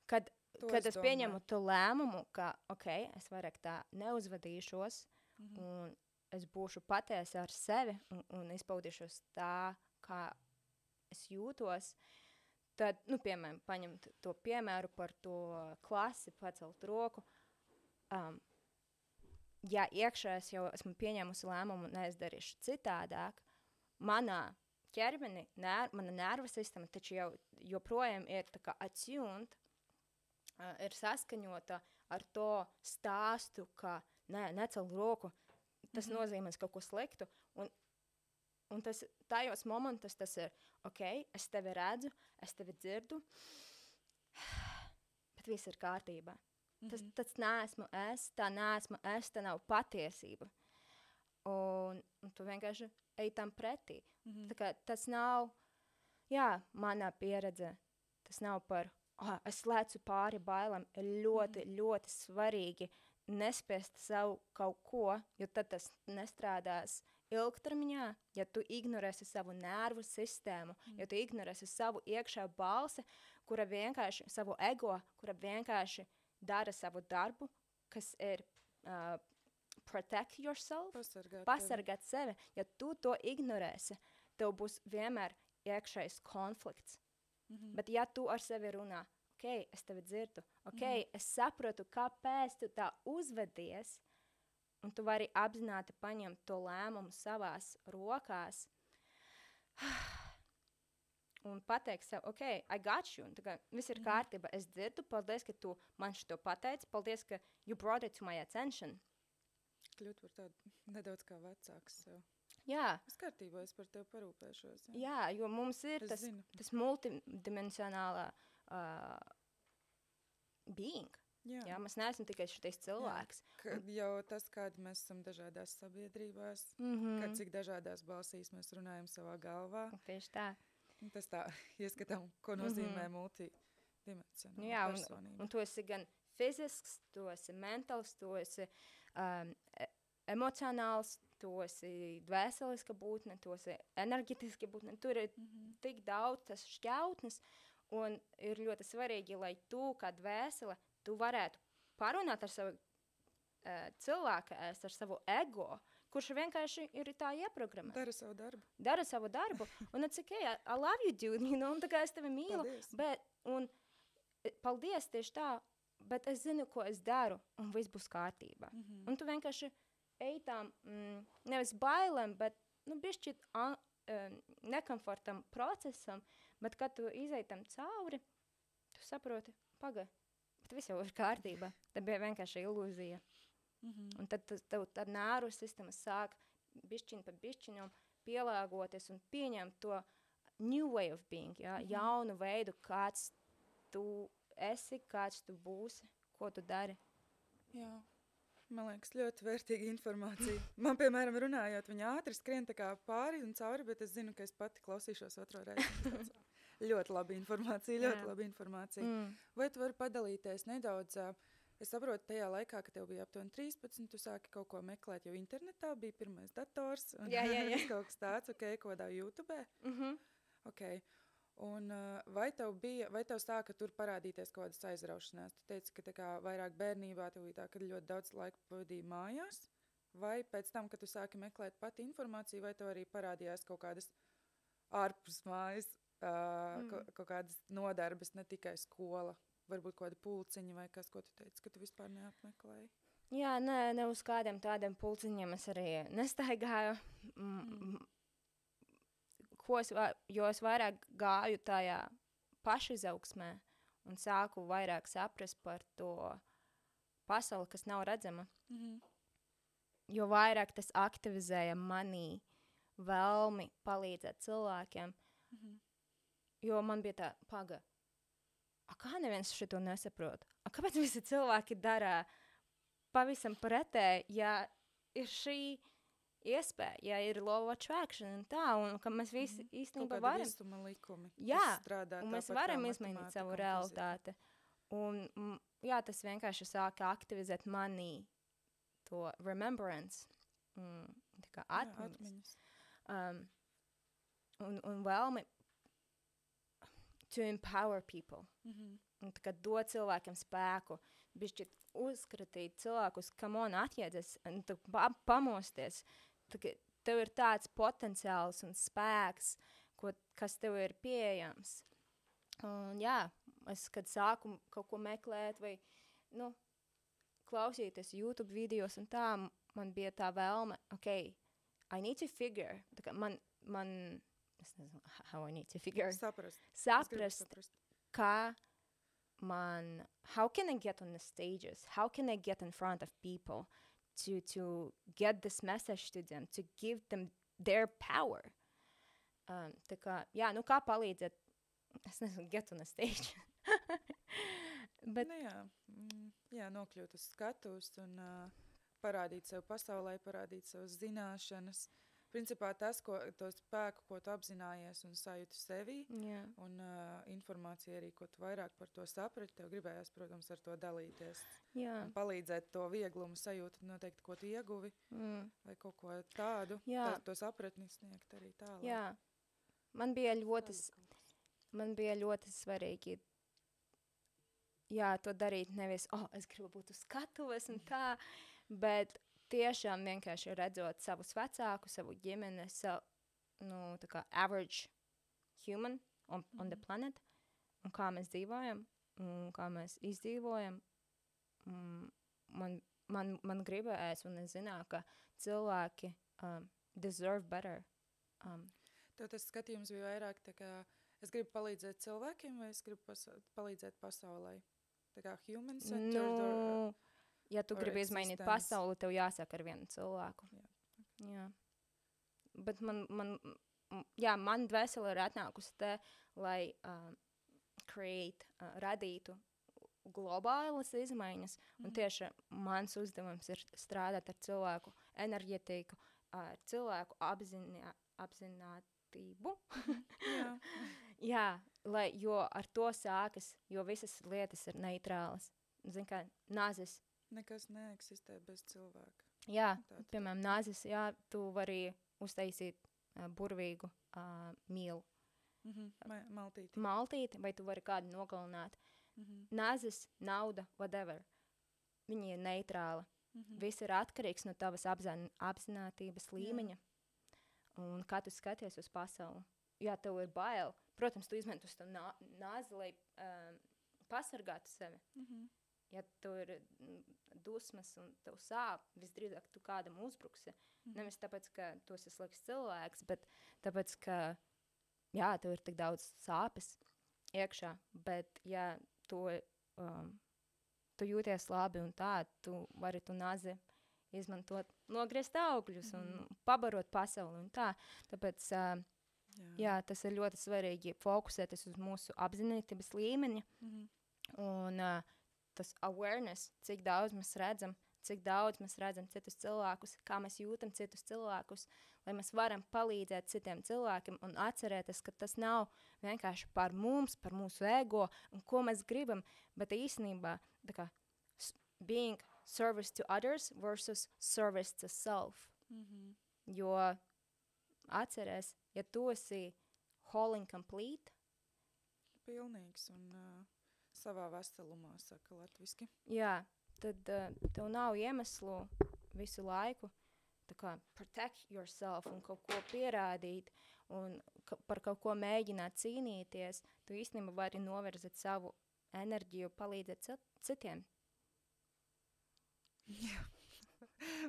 Kad es pieņemu to lēmumu, ka, es vairāk tā neuzvadīšos, un es būšu patiesa ar sevi, un izpaudīšos tā, kā es jūtos, tad, piemēram, paņemt to piemēru par to klasi, pacelt roku. Ja iekšā es jau esmu pieņēmusi lēmumu, neizdarīšu citādāk, manā ķermeni, mana nerva sistēma taču joprojām ir tā kā attuned, ir saskaņota ar to stāstu, ka necel roku, tas nozīmēs kaut ko sliktu, un tas tajos momentos tas ir, es tevi redzu, es tevi dzirdu, bet viss ir kārtībā. Tas neesmu es, tā neesmu es, tā nav patiesība. Un tu vienkārši ej tam pretī. Tā kā tas nav, manā pieredze, tas nav par, es lecu pāri bailam, ir ļoti, ļoti svarīgi nespiest savu kaut ko, jo tad tas nestrādās ilgtermiņā, ja tu ignorēsi savu nervu sistēmu, ja tu ignorēsi savu iekšā balsi, kura vienkārši, savu ego, kura vienkārši dara savu darbu, kas ir protect yourself, pasargāt sevi. Ja tu to ignorēsi, tev būs vienmēr iekšējs konflikts. Bet ja tu ar sevi runā, es tevi dzirdu, es saprotu, kāpēc tu tā uzvedies, un tu vari apzināti paņemt to lēmumu savās rokās, un pateikt sev, I got you, un tā kā viss ir kārtība, es dzirdu, paldies, ka tu man šito pateici, paldies, ka you brought it to my attention. Kļūt par tādu nedaudz kā vecāks sev. Jā. Es kārtībā, es par tevi parūpēšos. Jā, jo mums ir tas multidimensionālā being. Jā, mēs neesam tikai šitais cilvēks. Jau tas, kādi mēs esam dažādās sabiedrībās, kad cik dažādās balsīs mēs runājam savā galvā. Tieši tā. Tas tā ieskatām, ko nozīmē multidimensionāla personība. Un tu esi gan fizisks, tu esi mentāls, tu esi emocionāls, tu esi dvēseliska būtne, tu esi enerģetiska būtne. Tur ir tik daudz tas šķautnes, un ir ļoti svarīgi, lai tu, kā dvēsele, tu varētu parunāt ar savu cilvēku, ar savu ego, kurš vienkārši ir tā ieprogrammēts. Dara savu darbu. Un it's okay, I love you, dude, un tā kā es tevi mīlu. Paldies tieši tā, bet es zinu, ko es daru, un viss būs kārtībā. Un tu vienkārši ej tām, nevis bailēm, bet, bišķīt nekomfortam procesam, bet kad tu izej tam cauri, tu saproti, bet viss jau ir kārtībā. Tā bija vienkārši ilūzija. Un tad tā nervu sistēma sāk bišķiņ pa bišķiņam pielāgoties un pieņemt to new way of being, jaunu veidu, kāds tu esi, kāds tu būsi, ko tu dari. Jā, man liekas, ļoti vērtīga informācija. Man, piemēram, runājot, viņa ātri skrien tā kā pāri un cauri, bet es zinu, ka es pati klausīšos otro reizi. Ļoti laba informācija. Vai tu vari padalīties nedaudz... Es saprotu, tajā laikā, kad tev bija aptuveni 13, tu sāki kaut ko meklēt, jo internetā bija pirmais dators. Jā. Kaut kas tāds, kodā YouTube. Un vai tev sāka tur parādīties kaut kādas aizraušanās? Tu teici, ka tā kā vairāk bērnībā tev bija tā, ka ļoti daudz laika pavadīja mājās? Vai pēc tam, kad tu sāki meklēt pati informāciju, vai tev arī parādījās kaut kādas ārpus mājas, kaut kādas nodarbes, ne tikai skola? Varbūt kāda pulciņa vai kas, ko tu teici, ka tu vispār neapmeklēji? Jā, ne uz kādiem tādiem pulciņiem es arī nestaigāju. Jo es vairāk gāju tajā pašizaugsmē un sāku vairāk saprast par to pasauli, kas nav redzama. Jo vairāk tas aktivizēja manī vēlmi palīdzēt cilvēkiem. Jo man bija tā, kā neviens šito nesaprot? Kāpēc visi cilvēki dara pavisam pretēji, ja ir šī iespēja, ja ir law attraction un tā, un ka mēs visi īstenībā varam. varam. Likumi, Jā, strādā un mēs tāpat kā varam izmainīt matemātika savu un realitāti. Un, jā, tas vienkārši sāka aktivizēt manī to remembrance, tā kā atmiņas. Un vēlmi to empower people. Un tā kā dot cilvēkiem spēku, bišķi uzskatīt cilvēkus, come on, atjēdzies, un tu pamosties. Tā kā tev ir tāds potenciāls un spēks, kas tev ir pieejams. Un jā, es, kad sāku kaut ko meklēt vai, klausīties YouTube videos un tā, man bija tā vēlme, okay, I need to figure, tā kā man, es nezinu, how I need to figure. Saprast, kā how can I get on the stages? How can I get in front of people to get this message to them, to give them their power? Tā kā, jā, kā palīdzēt, es nezinu, get on the stage. Bet, jā, nokļūt uz skatus un parādīt sev pasaulē, parādīt savas zināšanas. Principā tas, to spēku, ko tu apzinājies un sajūti sevī, un informācija arī, ko tu vairāk par to saprati, tev gribējās, protams, ar to dalīties. Un palīdzēt to vieglumu sajūtu, noteikti, ko tu ieguvi, vai kaut ko tādu, to sapratni sniegt arī tālāk. Jā, man bija ļoti svarīgi, to darīt nevis, es gribu būt uz skatuves un tā, bet tiešām vienkārši redzot savus vecākus, savu ģimeni, tā kā average human on the planet, un kā mēs dzīvojam, un kā mēs izdzīvojam, man gribējās, un es zināju, ka cilvēki deserve better. Tev tas skatījums bija vairāk tā kā, es gribu palīdzēt cilvēkiem, vai es gribu palīdzēt pasaulē? Tā kā human centered ja tu gribi izmainīt pasauli, tev jāsāk ar vienu cilvēku. Jā. Bet man dvēsele ir atnākusi te, lai radītu globālas izmaiņas, un tieši mans uzdevums ir strādāt ar cilvēku enerģetiku, ar cilvēku apzinātību. Jā, jo ar to sākas, jo visas lietas ir neitrālas. Zin kā, nāzes. Nekas neeksistē bez cilvēka. Jā, piemēram, nāzes, tu vari uztaisīt burvīgu mīlu. Maltīti, vai tu vari kādu nogalināt. Nāzes, nauda, whatever. Viņi ir neitrāla. Viss ir atkarīgs no tavas apzinātības līmeņa. Un kā tu skaties uz pasauli. Jā, tev ir bail. Protams, tu izmantos to nāzi, lai pasargātu sevi. Ja tu ir dusmas un tev sāp, visdrīzāk tu kādam uzbruksi. Nevis tāpēc, ka tu esi slikts cilvēks, bet tāpēc, ka, tev ir tik daudz sāpes iekšā, bet, ja tu jūties labi un tā, tu vari tu nazi izmantot, nogriezt augļus un pabarot pasauli un tā. Tāpēc, tas ir ļoti svarīgi fokusēties uz mūsu apzinātības līmeni un tas awareness, cik daudz mēs redzam citus cilvēkus, kā mēs jūtam citus cilvēkus, lai mēs varam palīdzēt citiem cilvēkiem un atcerēties, ka tas nav vienkārši par mums, par mūsu ego un ko mēs gribam, bet īstenībā tā kā being service to others versus service to self. Jo atcerēs, ja tu esi whole and complete, pilnīgs un savā veselumā, saka latviski. Jā, tad tev nav iemeslu visu laiku tā kā protect yourself un kaut ko pierādīt un par kaut ko mēģināt cīnīties. Tu īstenībā vari novirzīt savu enerģiju, palīdzēt citiem. Jā.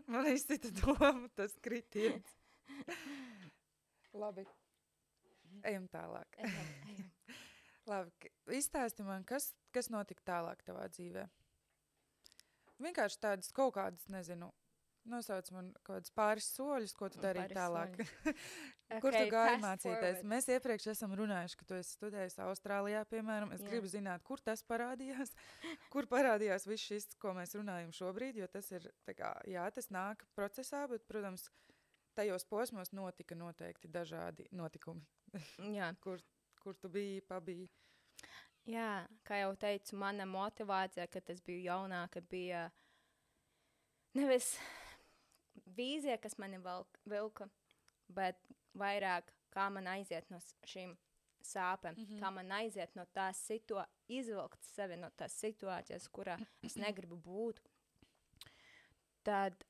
Man izcita doma, tas kritiens. Labi. Ejam tālāk. Ejam. Labi, izstāsti man, kas notika tālāk tavā dzīvē? Vienkārši tādas kaut kādas, nezinu, nosauc man kaut kādas pāris soļus, ko tu darīji tālāk. Kur tu gāji mācīties? Mēs iepriekš esam runājuši, ka tu esi studējis Austrālijā, piemēram. Es gribu zināt, kur tas parādījās, kur parādījās viss šis, ko mēs runājam šobrīd, jo tas ir, tā kā, tas nāk procesā, bet, protams, tajos posmos notika noteikti dažādi notikumi. Jā. Kur tu biji, pabiji? Jā, kā jau teicu, mana motivācija, kad es biju jaunāka, bija nevis vīzija, kas mani vilka, bet vairāk, kā man aiziet no šīm sāpēm, kā man aiziet no tās izvilkt sevi no tās situācijas, kurā es negribu būt. Tad,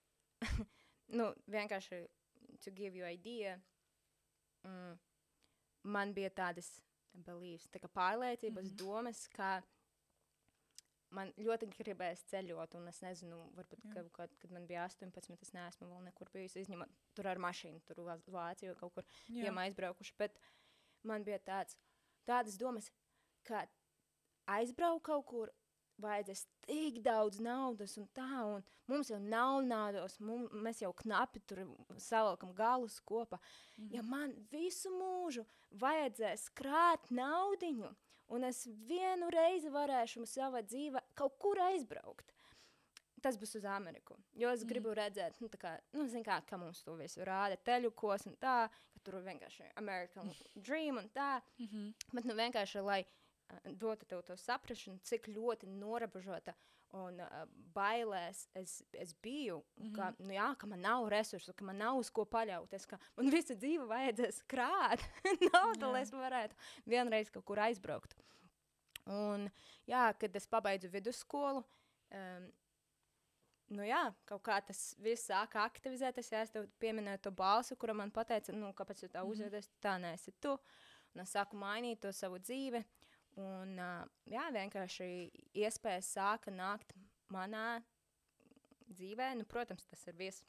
vienkārši, to give you idea, man bija tādas beliefs, tā kā pārliecības, domas, ka man ļoti gribēs ceļot, un es nezinu, varbūt, kad man bija 18, es neesmu vēl nekur bijusi, izņemot tur ar mašīnu, tur uz Vāciju kaut kur bijām aizbraukuši, bet man bija tādas domas, ka aizbraukt kaut kur, vajadzēs tik daudz naudas un tā, un mums jau nav naudas, mēs jau knapi tur savalkam galus kopā. Ja man visu mūžu vajadzēs krāt naudiņu, un es vienu reizi varēšu savā dzīvē kaut kur aizbraukt, tas būs uz Ameriku. Jo es gribu redzēt, zin kā mums to visu rāda teļukos un tā, ka tur vienkārši American dream un tā, bet vienkārši, lai dotu tev to saprašanu, cik ļoti norabažota un bailēs es biju, ka man nav resursu, ka man nav uz ko paļauties, ka man visu dzīvi vajadzēs krāt naudu, lai es varētu vienreiz kaut kur aizbraukt. Un, kad es pabeidzu vidusskolu, kaut kā tas viss sāka aktivizēties, es tev pieminēju to balsu, kura man pateica, kāpēc tu tā uzvedies, tā neesi tu, un es sāku mainīt to savu dzīvi, un, vienkārši iespējas sāka nākt manā dzīvē. Protams, tas ir viss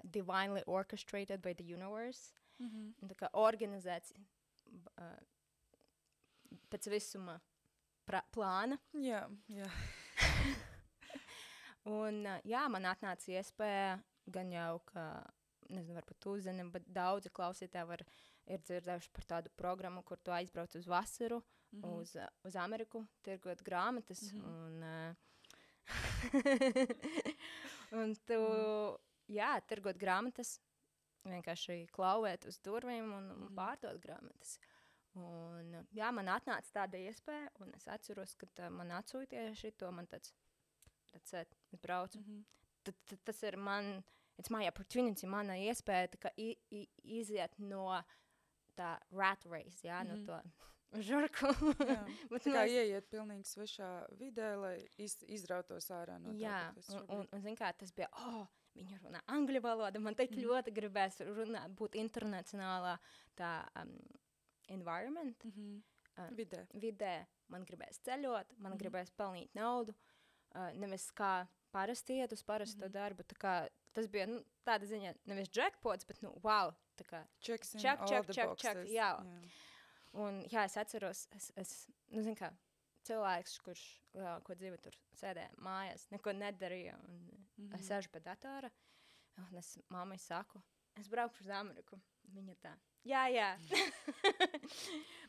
divinely orchestrated by the universe. Un, organizēts pēc visuma plāna. Jā. Un, man atnāca iespēja gan jau, ka, nezinu, varbūt tu zini, bet daudzi klausītāji ir dzirdējuši par tādu programmu, kur tu aizbrauc uz vasaru, uz Ameriku, tirgot grāmatas, un tu, tirgot grāmatas, vienkārši klauvēt uz durvīm un pārdot grāmatas. Un, man atnāca tāda iespēja, un es atceros, kad man atsūtīja šito, man tāds it, es braucu. Tas ir it's my opportunity, mana iespēja tā kā iziet no tā rat race, no to žurku. Tā kā ieiet pilnīgi svešā vidē, lai izrautos ārā no tā. Un zin kā, tas bija, viņa runā angļu valoda, man teikt ļoti gribēs runāt, būt internacionālā tā environment. Vidē. Man gribēs ceļot, man gribēs pelnīt naudu, nevis kā parasti iet uz parasto darbu, tā kā tas bija, tāda ziņa, nevis jackpots, bet, wow, tā kā check, jā. Un, es atceros, zin kā, cilvēks, kurš ko dzīve tur sēdēja mājās, neko nedarīja, un es sēžu pie datora, un es mammai saku, es braukšu uz Ameriku. Viņa tā, jā.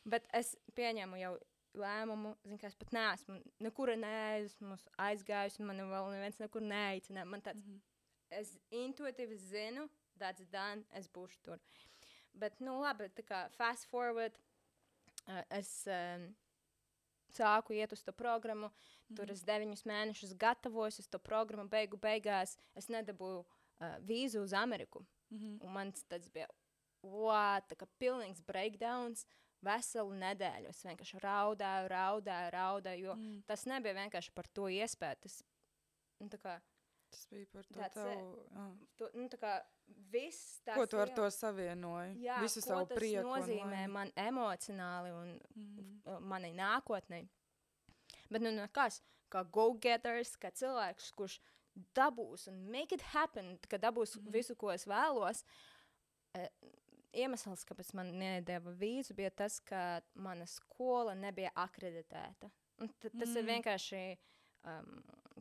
Bet es pieņēmu jau lēmumu, zin kā, es pat neesmu nekura neesmu aizgājusi, man vēl neviens nekur neaicina. Man tāds, es intuitīvi zinu, that's done, es būšu tur. Bet, labi, tā kā fast forward, es sāku iet uz to programmu, tur es 9 mēnešus gatavojos uz to programmu, beigās es nedabūju vīzu uz Ameriku. Un mans tāds bija, tā kā pilnīgs breakdowns, veselu nedēļu. Es vienkārši raudāju, jo tas nebija vienkārši par to iespēju. Tas bija par to tavu... tā kā viss tās... Ko tu ar to savienoji? Jā, visu savu prieku. Ko tas nozīmē man emocionāli un manai nākotnei. Bet kas, kā go-getters, kā cilvēks, kurš dabūs un make it happen, ka dabūs visu, ko es vēlos, iemesls, kāpēc man nedēva vīzu, bija tas, ka mana skola nebija akreditēta. Tas ir vienkārši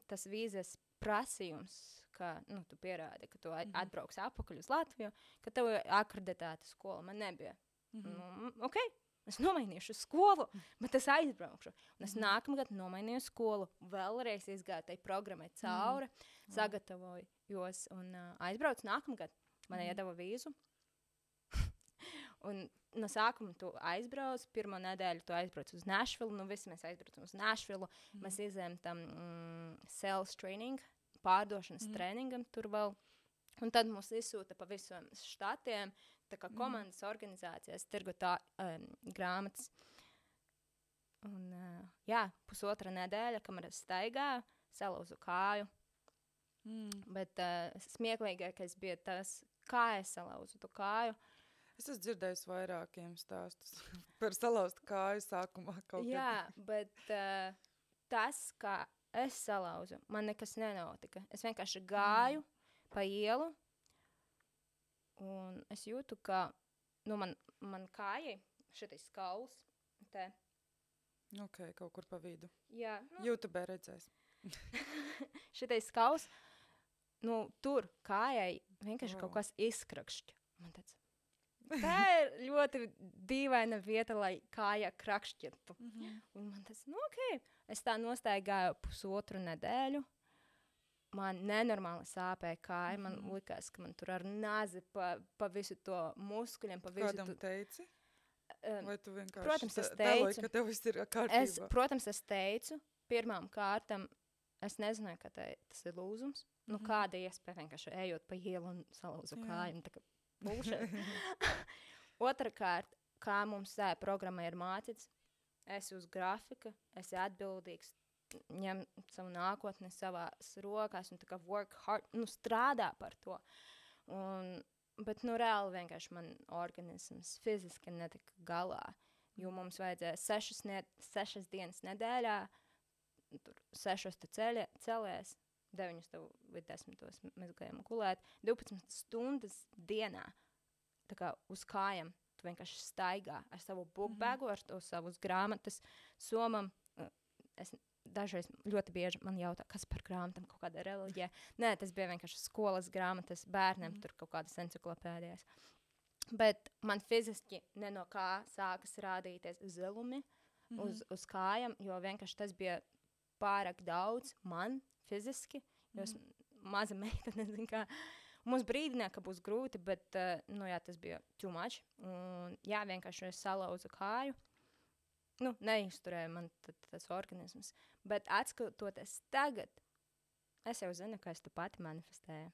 tas vīzes prasījums, ka tu pierādi, ka tu atbrauks atpakaļ uz Latviju, ka tev ir akreditēta skola. Man nebija. Ok, es nomainīšu skolu, bet es aizbraukšu. Un es nākamgad nomainīju skolu, vēlreiz izgāju tai programmai cauri, sagatavojos un aizbraucu nākamgad. Man iedeva vīzu. Un no sākuma tu aizbrauc, pirmo nedēļu tu aizbrauc uz Nashvillu, nu visi mēs aizbraucam uz Nashvillu, mēs izējam tam sales training, pārdošanas treningam tur vēl, un tad mūs izsūta pa visiem štatiem, tā kā komandas organizācijas, tirgotā grāmatas. Un, jā, 1,5 nedēļa, kamēr es staigāju, salauzu kāju, bet smieklīgākais bija tas, kā es salauzu tu kāju. Es esmu dzirdējusi vairākiem stāstus par salauztu kāju sākumā kaut kad. Jā, bet tas, kā es salauzu, man nekas nenotika. Es vienkārši gāju pa ielu, un es jūtu, ka man kājai šitais kauls te. Ok, kaut kur pa vidu. Jā. YouTube redzēs. Šitais kauls, tur kājai vienkārši kaut kas izkrakšķi. Man tāds, tā ir ļoti dīvaina vieta, lai kāja krakšķietu. Un man tas, ok. Es tā nostaigāju 1,5 nedēļu. Man nenormāli sāpēja kāja. Man likās, ka man tur ar nazi pa visu to muskuļiem, pa visu Kādam teici? Vai tu vienkārši protams, es teicu, ka tev viss ir kārtībā? Protams, es teicu, pirmām kārtam, es nezināju, ka tas ir lūzums. Kāda iespēja vienkārši ejot pa ielu un salauzu kāju. Tā kā bullshit. Otrakārt, kā mums tā programma ir mācīts, esi uz grafika, esi atbildīgs, ņem savu nākotni savās rokās un tā kā work hard, strādā par to. Bet reāli vienkārši man organisms fiziski netika galā, jo mums vajadzēja 6 dienas nedēļā, tur 6 tu celies, 9 tev līdz 10 mēs gājām gulēt, 12 stundas dienā, tā kā uz kājām, tu vienkārši staigā ar savu bookbagu, ar to savus grāmatas somam. Es dažreiz ļoti bieži man jautā, kas par grāmatām, kaut kāda reliģija. Nē, tas bija vienkārši skolas grāmatas bērniem, tur kaut kādas enciklopēdijas. Bet man fiziski ne no kā sākas rādīties zilumi uz kājām, jo vienkārši tas bija pārāk daudz man fiziski, jo es maza meitene, nezinu kā. Mums brīdināja, ka būs grūti, bet, tas bija too much. Un, jā, vienkārši es salauzu kāju. Neizturēja man tas organisms. Bet atskatoties tagad, es jau zinu, ka es tu pati manifestēju.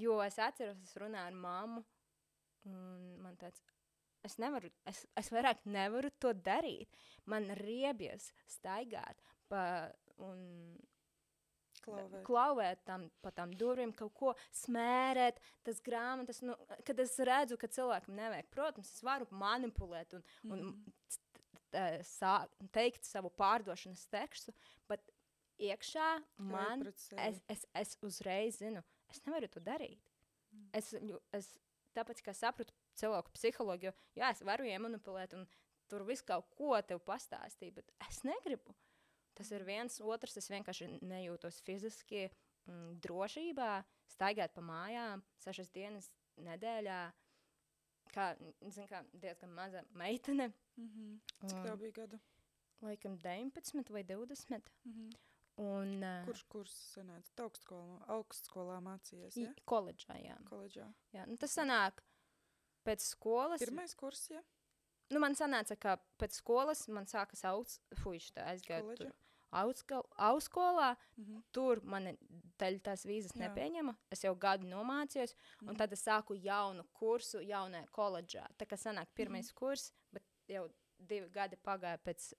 Jo es atceros, es runāju ar mammu, un man tāds, es vairāk nevaru to darīt. Man riebies staigāt un klauvēt pa tām durvīm, kaut ko smērēt, tas grāmatas, kad es redzu, ka cilvēkam nevajag. Protams, es varu manipulēt un teikt savu pārdošanas tekstu, bet iekšā man, es uzreiz zinu, es nevaru to darīt. Es tāpēc, ka sapratu cilvēku psiholoģiju, jā, es varu iemanipulēt un tur visu kaut ko tev pastāstīt, bet es negribu. Tas ir viens, otrs, es vienkārši nejūtos fiziski drošībā, staigāt pa mājām 6 dienas nedēļā, kā diezgan maza meitene. Cik tev bija gadu? Laikam 19 vai 20. Un, Kurš kurs sanāca? Augstskolā mācījies, ja? Koledžā, jā. Koledžā. Jā, tas sanāk pēc skolas. Pirmais kurs, ja? Man sanāca, ka pēc skolas man sākas aizgāju tur augstskolā, tur mani tās vīzas nepieņema, es jau gadu nomācījos, un tad es sāku jaunu kursu jaunajā koledžā. Tā kā sanāk pirmais kurs, bet jau 2 gadi pagāja pēc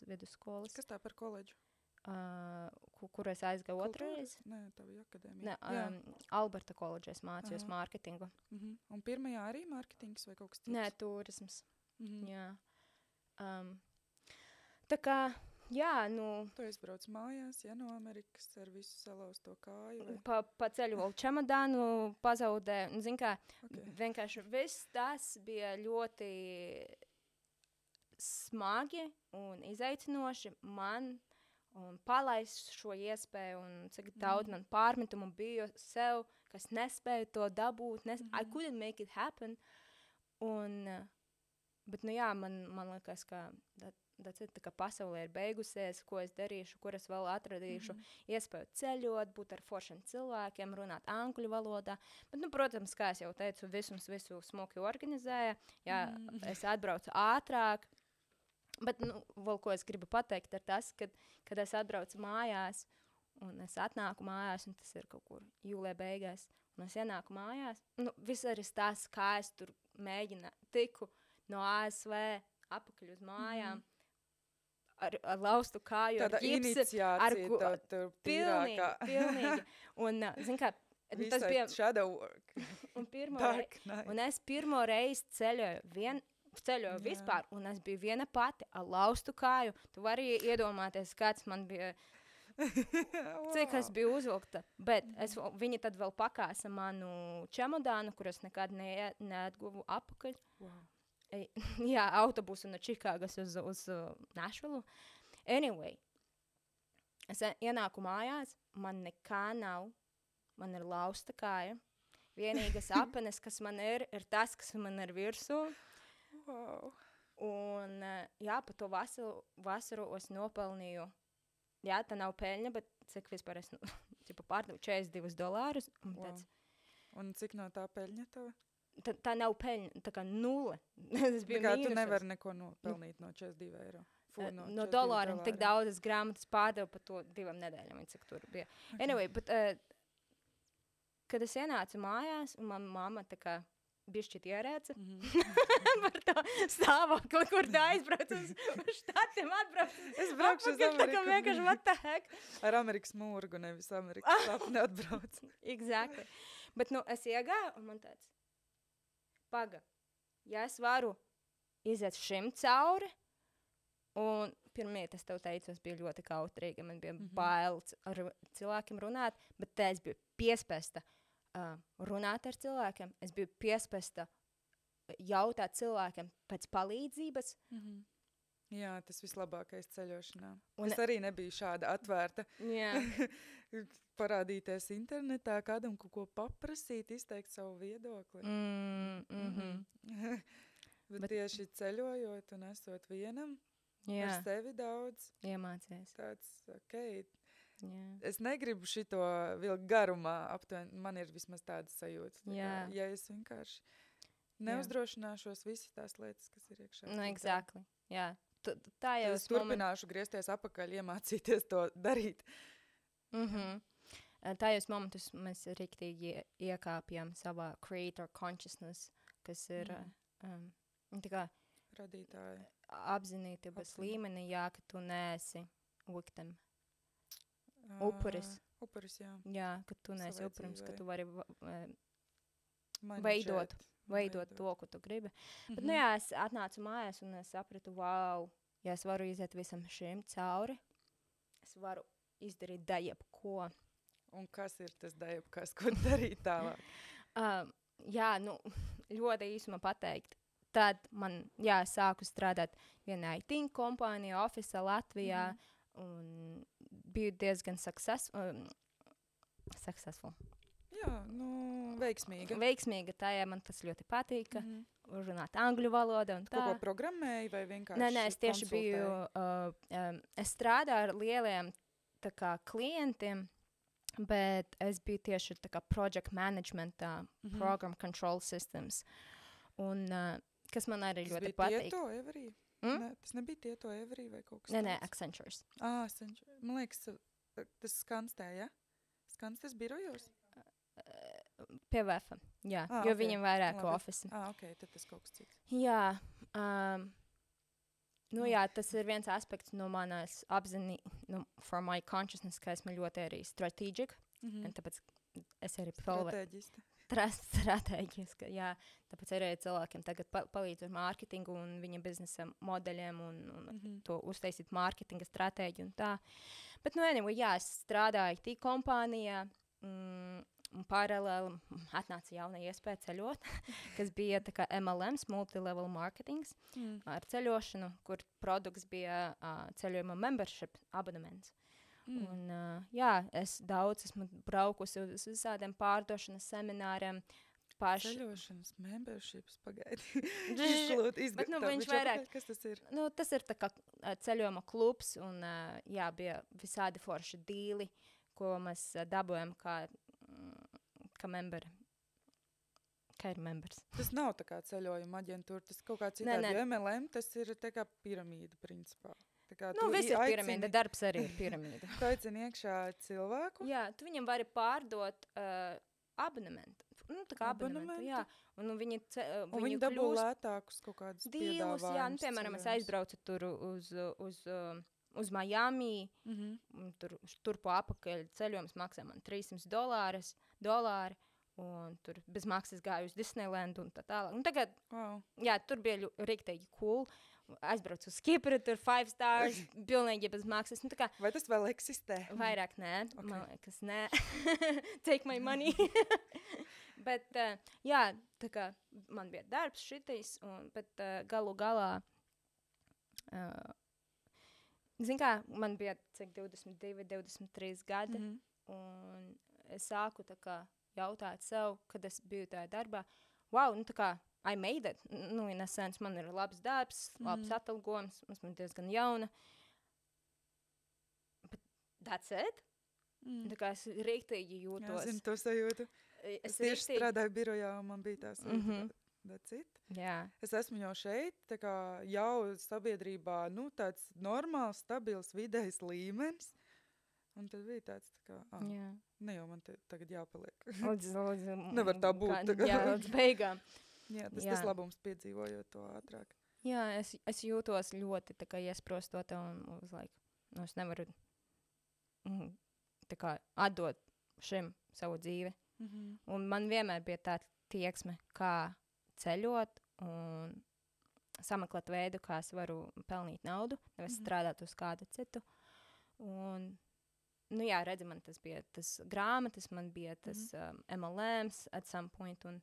vidusskolas. Kas tā par koledžu? Kur es aizgāju otrais? Nē, tā bija akadēmija. Alberta koledžā es mācījos mārketingu. Un pirmajā arī mārketings vai kaut kas cits? Nē, turisms. Jā. Tā kā, jā, Tu aizbrauc mājās, ja, no Amerikas ar visu salauzto kāju? Pa ceļu vēl čemodānu pazaudē. Zin kā, vienkārši viss tas bija ļoti smagi un izaicinoši man un palaist šo iespēju un cik daudz man pārmetumu bija sev, kas nespēju to dabūt. I couldn't make it happen. Un, bet, jā, man liekas, ka tā kā pasaulē ir beigusies, ko es darīšu, kur es vēl atradīšu iespēju ceļot, būt ar foršiem cilvēkiem, runāt angļu valodā. Bet, nu, protams, kā es jau teicu, visu smuki organizēja. Jā, es atbraucu ātrāk. Bet, nu, vēl ko es gribu pateikt, ir tas, kad es atbraucu mājās, un es atnāku mājās, un tas ir kaut kur jūlijā beigās, un es ienāku mājās. Nu, viss arī tas, kā es tur tiku no ASV apakaļ uz mājām, ar laustu kāju, tāda ar ģipsi. iniciācija tur tīrākā. Pilnīgi. Un, zin kā, tas bija... shadow work. Un es pirmo reizi ceļoju vispār, un es biju viena pati ar laustu kāju. Tu vari iedomāties, kāds man bija... Cik es biju uzvilkta, bet viņi tad vēl pakāsa manu čemodānu, kur es nekad neatguvu apakaļ. Wow. Jā, autobusu no Čikāgas uz Nashvillu. Anyway, es ienāku mājās, man nekā nav, man ir lausta kāja. Vienīgas apenes, kas man ir tas, kas man ir virsū. Wow. Un, jā, pa to vasaru es nopelnīju. Jā, tā nav peļņa, bet cik vispār es pārdevu $42. Un, wow. Un cik no tā peļņa tev? Tā nav peļņa, tā kā nulle. Tu nevari neko nopelnīt no €42. No dolāriem tik daudzas grāmatas pārdevu pa to 2 nedēļām, cik tur bija. Okay. Anyway, bet, kad es ienācu mājās, un man mamma tā kā bišķit ierēca par to stāvokli, kur tā aizbrauc uz štatiem, atbrauc. Es braukšu uz Ameriku. Tā kā vienkārši, what the heck? Ar Amerikas mūrgu, nevis Amerikas sapni atbrauc. Exactly. Bet, nu, es iegāju, un man tāds, paga, ja es varu iziet šim cauri, un pirmie, es tev teicu, es biju ļoti kautrīga, man bija bail ar cilvēkiem runāt, bet te es biju piespesta runāt ar cilvēkiem, es biju piespesta jautāt cilvēkiem pēc palīdzības. Jā, tas vislabākais ceļošanā. Es arī nebiju šāda atvērta. Jā. Parādīties internetā, kādam kaut ko paprasīt, izteikt savu viedokli. Bet tieši ceļojot un esot vienam, ar sevi daudz. Iemācies. Tāds, ok. Jā. Es negribu šito vilkt garumā aptuveni. Man ir vismaz tādas sajūtas. Tā kā, ja es vienkārši neuzdrošināšos visas tās lietas, kas ir iekšā. No, exactly. Jā. Tā jau es turpināšu griezties apakaļ, iemācīties to darīt. Tajos momentus mēs riktīgi iekāpjam savā creator consciousness, kas ir tā kā radītāji. Apzinītības līmenī, jā, ka tu neesi victim. Upuris. Upuris, jā. Jā, ka tu neesi upuris, ka tu vari veidot to, ko tu gribi. Bet, nu jā, es atnācu mājās un es sapratu, wow, ja es varu iziet visam šim cauri, es varu izdarīt jebko. Un kas ir tas jebkas, ko darīt tālāk? Jā, nu, ļoti īsumā pateikt. Tad man, sāku strādāt vienā IT kompānijā, ofisā Latvijā, un biju diezgan successful. Jā, nu, veiksmīga. Veiksmīga, tā, man tas ļoti patīka. Runāt angļu valodu un tā. Ko programmēji vai vienkārši Nē, es tieši biju, es strādāju ar lieliem tā kā klientiem, bet es biju tieši tā kā project management, program control systems. Un kas man arī ļoti patīk. Tas bija Tieto Every? Ne, tas nebija Tieto Every vai kaut kas tāds? Nē, Accentures. Accentures. Man liekas, tas Skanstē, ja? Skanstes birojos? Pie VF, jā, jo okay. Viņam vairāk ofisi. Ok, tad tas kaut kas cits. Jā, jā, tas ir viens aspekts no manas for my consciousness, ka esmu ļoti arī strategic, un tāpēc es arī strateģiska, jā, tāpēc arī cilvēkiem tagad palīdzu ar mārketingu un viņa biznesa modeļiem un to uztaisīt mārketinga stratēģiju un tā. Bet, anyway, jā, es strādāju IT kompānijā, un paralēli atnāca jauna iespēja ceļot, kas bija tā kā MLMs, multilevel marketings, ar ceļošanu, kur produkts bija ceļojuma membership abonements. Un, jā, es daudz esmu braukusi uz visādiem pārdošanas semināriem. paši. Ceļošanas memberships, pagaidi. Bet, viņš vairāk, kas tas ir? Tas ir tā kā ceļojuma klubs, un, bija visādi forši dīli, ko mēs dabojam kā memberi. Kā ir members? Tas nav tā kā ceļojuma aģentūra, tas kaut kā citādi, jo MLM tas ir tā kā piramīda, principā. Viss ir piramīda, darbs arī ir piramīda. Tu aicini iekšā cilvēku? Jā, tu viņam vari pārdot abonementu. Tā kā abonementu, jā. Un viņi dabū lētākus kaut kādus dīlus, jā. Piemēram, es aizbraucu tur uz Miami, tur pa apakaļ ceļojums maksā man $300, un tur bez maksas gāju uz Disneyland un tā tālāk. Un tagad, jā, tur bija riktīgi cool. Aizbraucu uz Kipru, tur 5 stars, pilnīgi bez maksas. Vai tas vēl eksistē? Vairāk nē, man liekas, nē. Take my money. Bet, jā, tā kā man bija darbs šitais, bet galu galā, zin kā, man bija, 22, 23 gadi, un es sāku tā kā jautāt sev, kad es biju tajā darbā, wow, tā kā, I made it. In a sense, man ir labs darbs, labs atalgojums, esmu diezgan jauna. But that's it. Tā kā es riktīgi jūtos. Jā, zinu to sajūtu. Es tieši strādāju birojā, un man bija tās that's it. Jā. Es esmu jau šeit, tā kā jau sabiedrībā, tāds normāls, stabils, vidējs līmenis. Un tad bija tāds tā kā, ne jau man tagad jāpaliek. Lūdzu. Nevar tā būt. Jā, līdz beigām. Jā, tas labums piedzīvojot to ātrāk. Jā, es jūtos ļoti tā kā iesprostota un es nevaru tā kā atdot šim savu dzīvi. Un man vienmēr bija tā tieksme, kā ceļot un sameklēt veidu, kā es varu pelnīt naudu, nevis strādāt uz kādu citu. Un, jā, redzi, man tas bija tas grāmatas, man bija tas MLMs at some point, un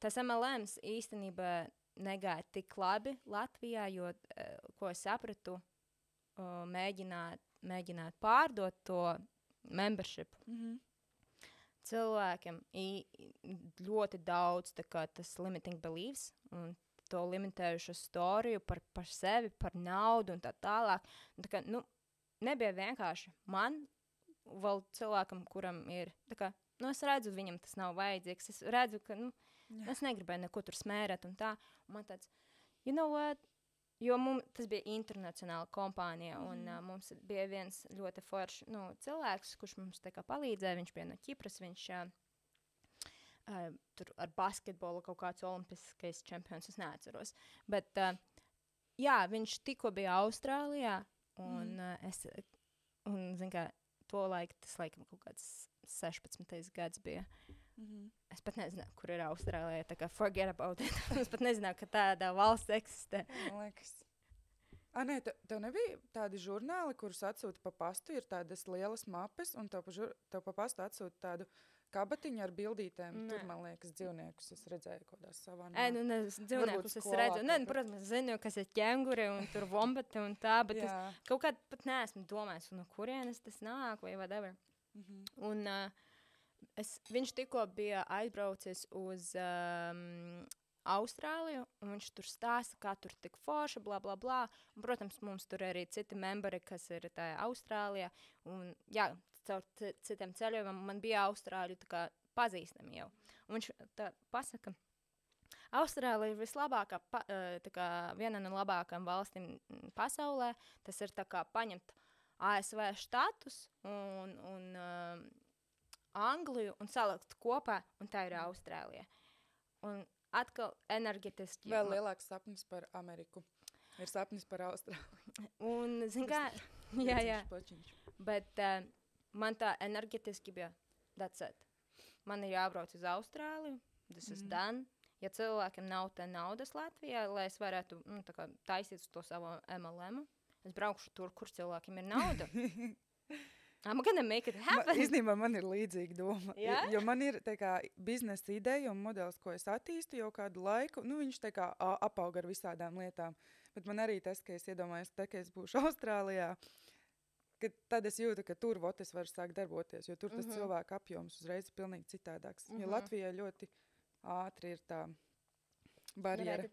tas MLMs īstenībā negāja tik labi Latvijā, jo, ko es sapratu, mēģināt pārdot to membership. Cilvēkiem ļoti daudz tā kā tas limiting beliefs un to limitējušu storiju par sevi, par naudu un tā tālāk. Un tā kā, nebija vienkārši man, vēl cilvēkam, kuram ir, tā kā, es redzu, viņam tas nav vajadzīgs. Es redzu, ka, es negribēju neko tur smērēt un tā. Un man tāds, you know what? Jo tas bija internacionāla kompānija, un mums bija viens ļoti foršs cilvēks, kurš mums tā kā palīdzēja. Viņš bija no Kipras, viņš tur ar basketbolu kaut kāds olimpiskais čempions, es neatceros. Bet, jā, viņš tikko bija Austrālijā, un zin kā, to laiku, tas laikam kaut kāds 16. gads bija. Es pat nezināju, kur ir Austrālijā, tā kā forget about it. Es pat nezināju, ka tāda valsts eksistē. Man liekas. Nē, tev nebija tādi žurnāli, kurus atsūta pa pastu, ir tādas lielas mapes, un tev pa pastu atsūta tādu kabatiņu ar bildītēm. Tur, man liekas, dzīvniekus es redzēju kodās savā. Dzīvniekus es redzu. Protams, es zinu, kas ir ķenguri un tur vombati un tā, bet es kaut kād pat neesmu domājis, no kurienes tas nāk vai whatever. Un viņš tikko bija aizbraucis uz Austrāliju, un viņš tur stāsta, kā tur tik forša, bla, bla, bla. Un, protams, mums tur arī citi memberi, kas ir tā Austrālijā. Un, jā, caur citiem ceļojumam man bija Austrāļu tā kā pazīstami jau. Un viņš tā pasaka, Austrālija ir vislabākā, tā kā viena no labākām valstīm pasaulē. Tas ir tā kā paņemt ASV štatus un Angliju un salikt kopā, un tā ir Austrālija. Un atkal enerģetiski. Vēl lielāks sapnis par Ameriku. Ir sapnis par Austrāliju. Un, zin kā, jā. Bet man tā enerģetiski bija, that's it. Man ir jābrauc uz Austrāliju, this is done. Ja cilvēkiem nav te naudas Latvijā, lai es varētu tā kā taisīt to savu MLM, es braukšu tur, kur cilvēkiem ir nauda. I'm gonna make it happen. Īstenībā man ir līdzīga doma. Yeah? Jo man ir tā kā biznesa ideja un modelis, ko es attīstu jau kādu laiku. Viņš tā kā apauga ar visādām lietām. Bet man arī tas, ka es iedomājos, ka es būšu Austrālijā, ka tad es jūtu, ka tur es varu sākt darboties, jo tur tas cilvēku apjoms uzreiz ir pilnīgi citādāks. Jo Latvijā ļoti ātri ir tā barjera.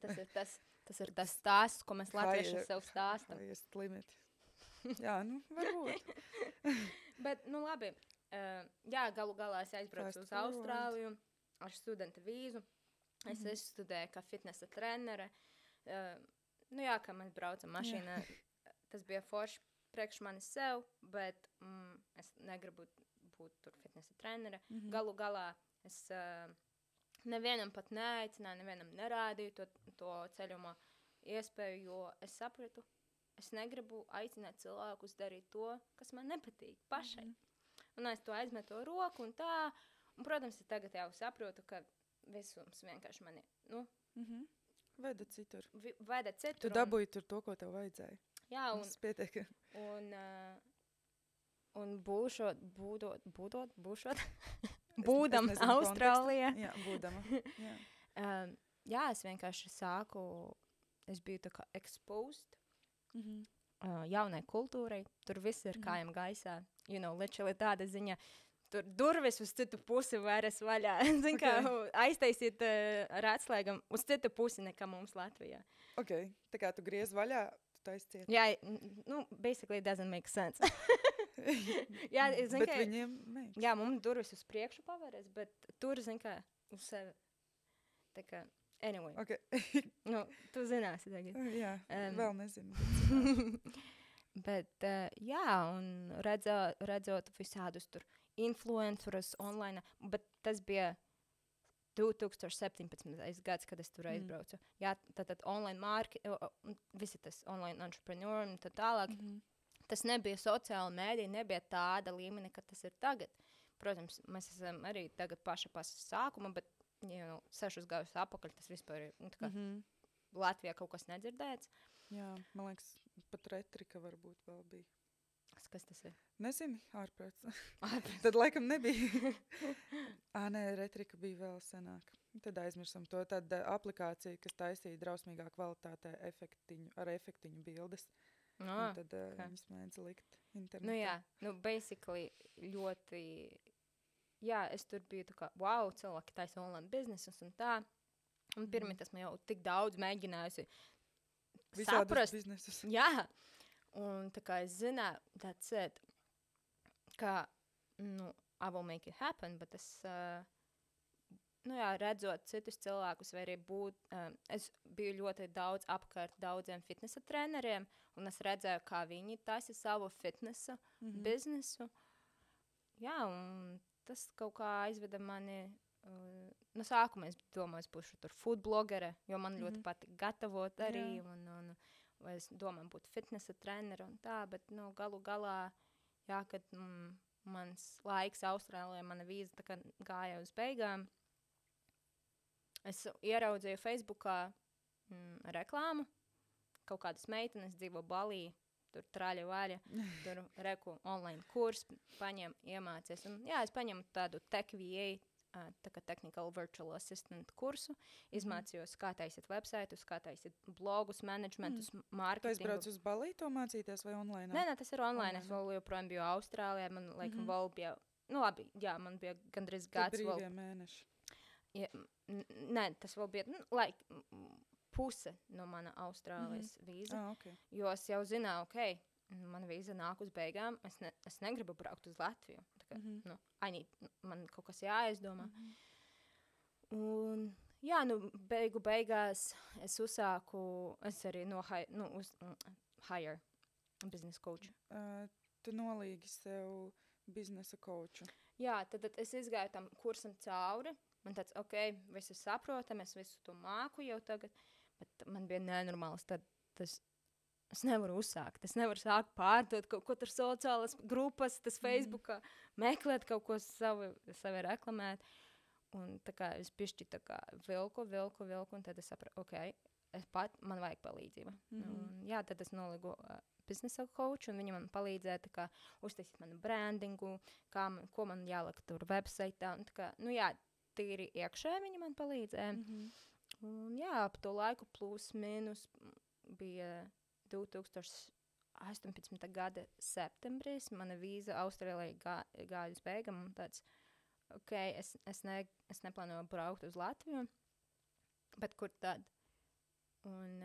Tas ir tas stāsts, ko mēs latvieši sev stāstam. Highest limit. Jā, varbūt. Bet, labi. Jā, galu galā es aizbraucu uz Austrāliju ar studenta vīzu. Es studēju kā fitnesa trenere. Jā, kā mēs braucam mašīnā. Tas bija forši priekš manis sev, bet es negribu būt tur fitnesa trenere. Galu galā es nevienam pat neaicināju, nevienam nerādīju to ceļuma iespēju, jo es sapratu, es negribu aicināt cilvēkus darīt to, kas man nepatīk pašai. Un es to aizmetu roku un tā. Un, protams, es tagad jau saprotu, ka visums vienkārši mani, Veda citur. Tu dabūji tur to, ko tev vajadzēja. Jā, un būdam Austrālijā. Jā, būdama. Jā, es vienkārši es biju tā kā exposed jaunai kultūrai. Tur viss ir kājām gaisā. Literally tāda ziņa. Tur durvis uz citu pusi vairs vaļā. Zin kā, aiztaisiet ar atslēgam uz citu pusi nekā mums Latvijā. Ok, tā kā tu griez vaļā, tu taisciet. Jā, basically it doesn't make sense. Jā, bet viņiem makes. Jā, mums durvis uz priekšu pavarēs, bet tur, zin kā, uz sevi. Tā kā, anyway. Ok. Tu zināsi tagad. Jā, vēl nezinu. Bet, jā, un redzot visādus tur influencerus online, bet tas bija 2017. gads, kad es tur aizbraucu. Jā, tad online visi tas online entrepreneur un tā tālāk. Tas nebija sociāla mēdī, nebija tāda līmenī, ka tas ir tagad. Protams, mēs esam arī tagad paša sākuma, bet 6 gadus apakaļ tas vispār ir tā kā Latvijā kaut kas nedzirdēts. Jā, man liekas, pat retrika varbūt vēl bija. Kas tas ir? Nezinu, ārprāts. Tad laikam nebija. Nē, retrika bija vēl senāk. Tad aizmirsam to. Tad aplikācija, kas taisīja drausmīgā kvalitātē ar efektiņu bildes. Un tad viņas mēdz likt internetā. Jā, basically ļoti... Jā, es tur biju tā kā, wow, cilvēki taisa online biznesus un tā. Un pirmie tas man jau tik daudz mēģinājusi visādus biznesus. Jā. Un tā kā es zināju, that's it, ka, I will make it happen, bet es, redzot citus cilvēkus, vai arī es biju ļoti daudz apkārt daudziem fitnesa treneriem, un es redzēju, kā viņi taisa savu fitnesa biznesu. Jā, un tas kaut kā aizveda mani, no sākuma es domāju, es būšu tur food blogere, jo man ļoti patīk gatavot arī, vai es domāju būt fitnesa trenera un tā, bet, galu galā, jā, kad mans laiks Austrālijā, mana vīza tā kā gāja uz beigām, es ieraudzīju Facebookā reklāmu, kaut kādas meitenes dzīvo Balī, tur traļa vaļa, tur reku online kurs, paņem, iemācies, un jā, es paņemu tādu Tech VA, tā kā Technical Virtual Assistant kursu, izmācījos, kā taisīt websaitus, kā taisīt blogus, managementus, marketingu. Tu aizbrauc uz Balī to mācīties vai online? Nē, tas ir online. Es vēl joprojām biju Austrālijā, man laikam vēl bija, labi, jā, man bija gandrīz gads vēl. Brīvie mēneši. Ja, nē, tas vēl bija, puse no mana Austrālijas vīza, Okay. Jo es jau zināju, mana vīza nāk uz beigām, es negribu braukt uz Latviju. Tā kā, man kaut kas jāaizdomā. Un, jā, beigās es uzsāku, es arī hire business coach. Tu nolīgi sev biznesa coachu. Jā, tad es izgāju tam kursam cauri. Man tāds, visu saprotam, es visu to māku jau tagad, bet man bija nenormāls, tad es nevaru uzsākt, es nevaru sākt pārdot kaut ko tur sociālas grupas, tas Facebookā, meklēt kaut ko savi reklamēt. Un tā kā es bišķi tā kā vilku, un tad es sapratu, man vajag palīdzību. Un, jā, tad es noligu biznesa coach, un viņa man palīdzēja tā kā uztaisīt manu brandingu, ko man jāliek tur websaitā. Un tā kā, jā, tīri iekšē viņa man palīdzēja. Un jā, ap to laiku plus mīnus bija 2018. gada septembris. Mana vīza Austrālijai gāja uz beigām un tāds es neplānoju braukt uz Latviju, bet kur tad? Un,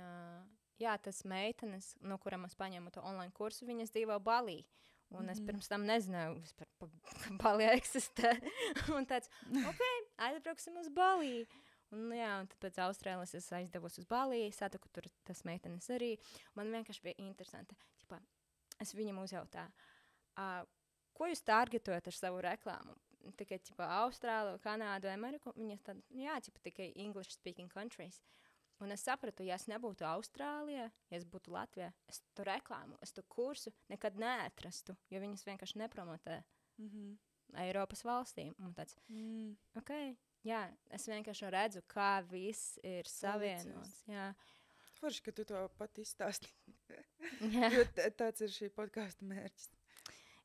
tas meitenes, no kurām es paņēmu to online kursu, viņas dzīvo Balī. Un es pirms tam nezināju, vispār, ka Balī eksistē. Un tāds, aizbrauksim uz Balī. Un tad pēc Austrālijas es aizdevos uz Balī, satiku tur tas meitenes arī. Man vienkārši bija interesanti. Ķipā, es viņam uzjautāju, ko jūs targetojat ar savu reklāmu? Tikai Austrāliju, Kanādu, Ameriku? Viņas tad, tikai English speaking countries. Un es sapratu, ja es nebūtu Austrālijā, ja es būtu Latvijā, es tu reklāmu, es tu kursu nekad neatrastu, jo viņas vienkārši nepromotē Eiropas valstīm. Un tāds, es vienkārši redzu, kā viss ir savienots. Forši, ka tu to pat izstāsti. Jo tāds ir šī podkāsta mērķis.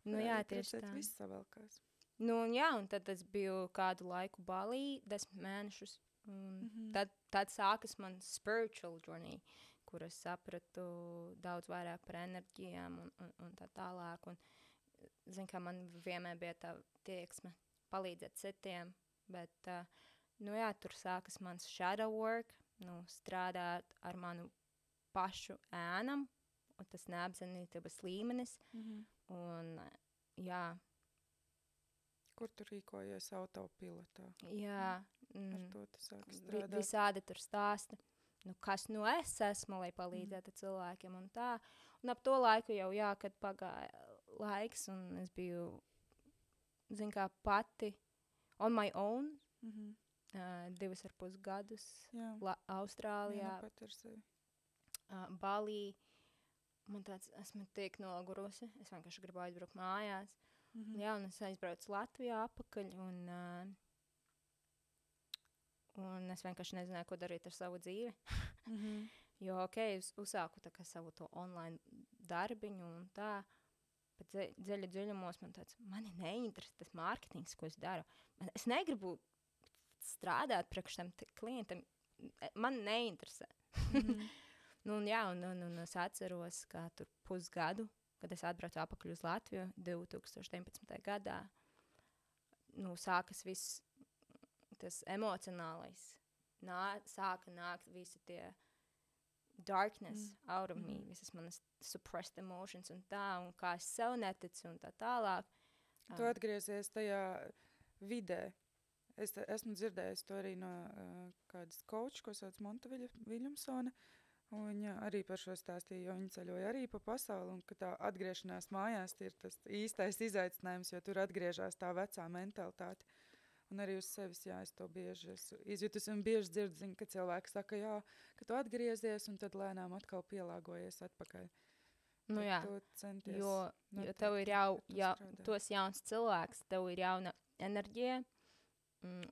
Tieši tā. Viss savalkās. Un tad es biju kādu laiku Balī, 10 mēnešus. Tad sākas man spiritual journey, kur es sapratu daudz vairāk par enerģijām un tā tālāk. Un, kā man vienmēr bija tā tieksme palīdzēt citiem, bet, tur sākas mans shadow work, strādāt ar manu pašu ēnam, un tas neapzinītības līmenis. Un, Kur tu rīkojies autopilotā? Ar to tu sāki strādāt. Visādi tur stāsti, kas es esmu, lai palīdzētu cilvēkiem un tā. Un ap to laiku jau, kad pagāja laiks, un es biju, pati on my own, 2,5 gadus Austrālijā, Balī. Man tāds, esmu tiek nogurusi, es vienkārši gribu aizbraukt mājās. Un es aizbraucu Latvijā apakaļ, un es vienkārši nezināju, ko darīt ar savu dzīvi. Jo, es uzsāku tā kā savu to online darbiņu un tā, bet dziļumos man tāds, mani neinteresē tas mārketings, ko es daru. Es negribu strādāt priekš tam klientam, man neinteresē. Un es atceros, ka tur pusgadu, kad es atbraucu apakaļ uz Latviju 2019. gadā, sākas viss tas emocionālais. Sāka nākt visi tie darkness out of me, visas manas suppressed emotions un tā, un kā es sev neticu un tā tālāk. Tu atgriezies tajā vidē. Es esmu dzirdējis to arī no kādas coach, ko sauc Monta Viljamsone. Un viņa arī par šo stāstīja, jo viņa ceļoja arī pa pasauli, un ka tā atgriešanās mājās ir tas īstais izaicinājums, jo tur atgriežās tā vecā mentalitāte. Un arī uz sevis, es to bieži izjūtu, un bieži dzirdu, ka cilvēki saka, ka tu atgriezies, un tad lēnām atkal pielāgojies atpakaļ. Tu centies jo tev ir tu esi jauns cilvēks, tev ir jauna enerģija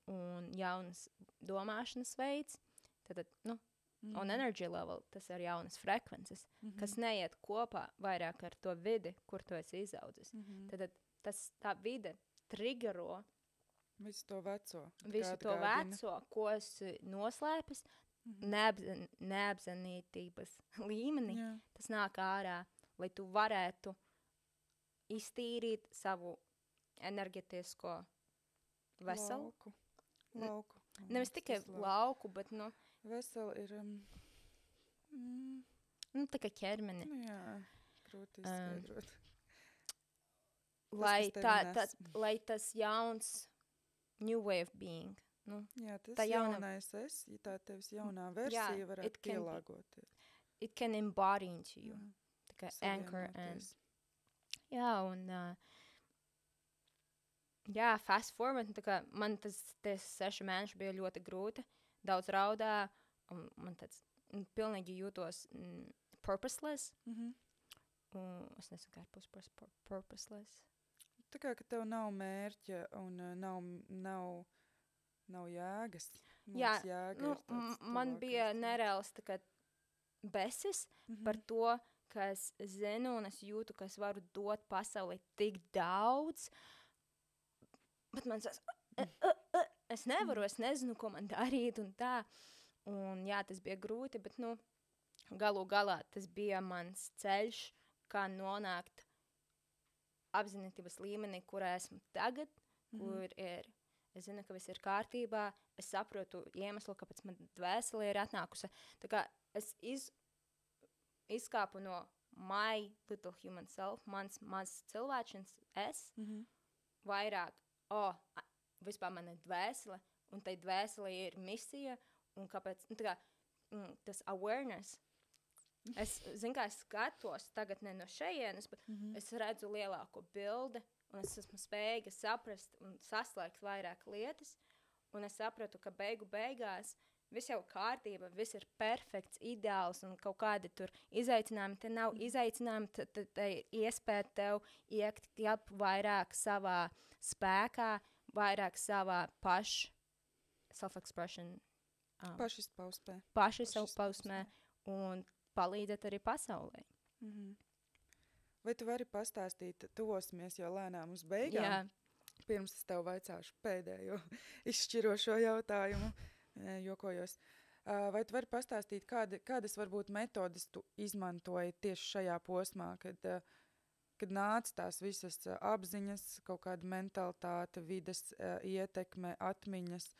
un jaunas domāšanas veids, tad, on energy level, tas ir jaunas frekvences, kas neiet kopā vairāk ar to vidi, kur tu esi izaudzis. Tad tā vide triggero visu to veco, ko esi noslēpis, neapzinītības līmenī. Tas nāk ārā, lai tu varētu iztīrīt savu enerģetisko veselu. Lauku. Nevis tikai lauku, bet, veseli ir... tā kā ķermeni. Grūti izskaidrot. Lai tas jauns new way of being. Tas jaunais tā tevis jaunā versija varētu pielāgoties. It can embody into you. Tā kā anchor and... Fast forward, tā kā man tas 6 mēneši bija ļoti grūti, daudz raudā, un man tāds pilnīgi jūtos purposeless. Es nezinu, kā ir purposeless. Tā kā, ka tev nav mērķa un nav jēgas. Man bija nereāls tā kā besis par to, ka es zinu un es jūtu, ka es varu dot pasaulē tik daudz, bet man es nevaru, es nezinu, ko man darīt un tā. Un tas bija grūti, bet, galu galā tas bija mans ceļš, kā nonākt apzinības līmenī, kurā esmu tagad, kur ir es zinu, ka viss ir kārtībā, es saprotu iemeslu, kāpēc man dvēsele ir atnākusi. Tā kā es izkāpu no my little human self, mans cilvēčiņš, vairāk, vispār man ir dvēsele, un tai dvēsele ir misija, un kāpēc, tā kā, tas awareness, es skatos tagad ne no šejienes, bet es redzu lielāko bildi, un es esmu spējīga saprast un saslēgt vairāk lietas, un es sapratu, ka beigās viss jau kārtība, viss ir perfekts, ideāls, un kaut kādi tur izaicinājumi, te nav izaicinājumi, te iespēja tev iekļaut vairāk savā spēkā, vairāk savā self-expression. Pašizpausmē un palīdzēt arī pasaulē. Vai tu vari pastāstīt, tuvosimies jau lēnām uz beigām? Jā. Pirms es tev vaicāšu pēdējo izšķirošo jautājumu, jokojos. Vai tu vari pastāstīt, kādas varbūt metodas tu izmantoji tieši šajā posmā, kad nāca tās visas apziņas, kaut kāda mentalitāte, vides ietekme, atmiņas?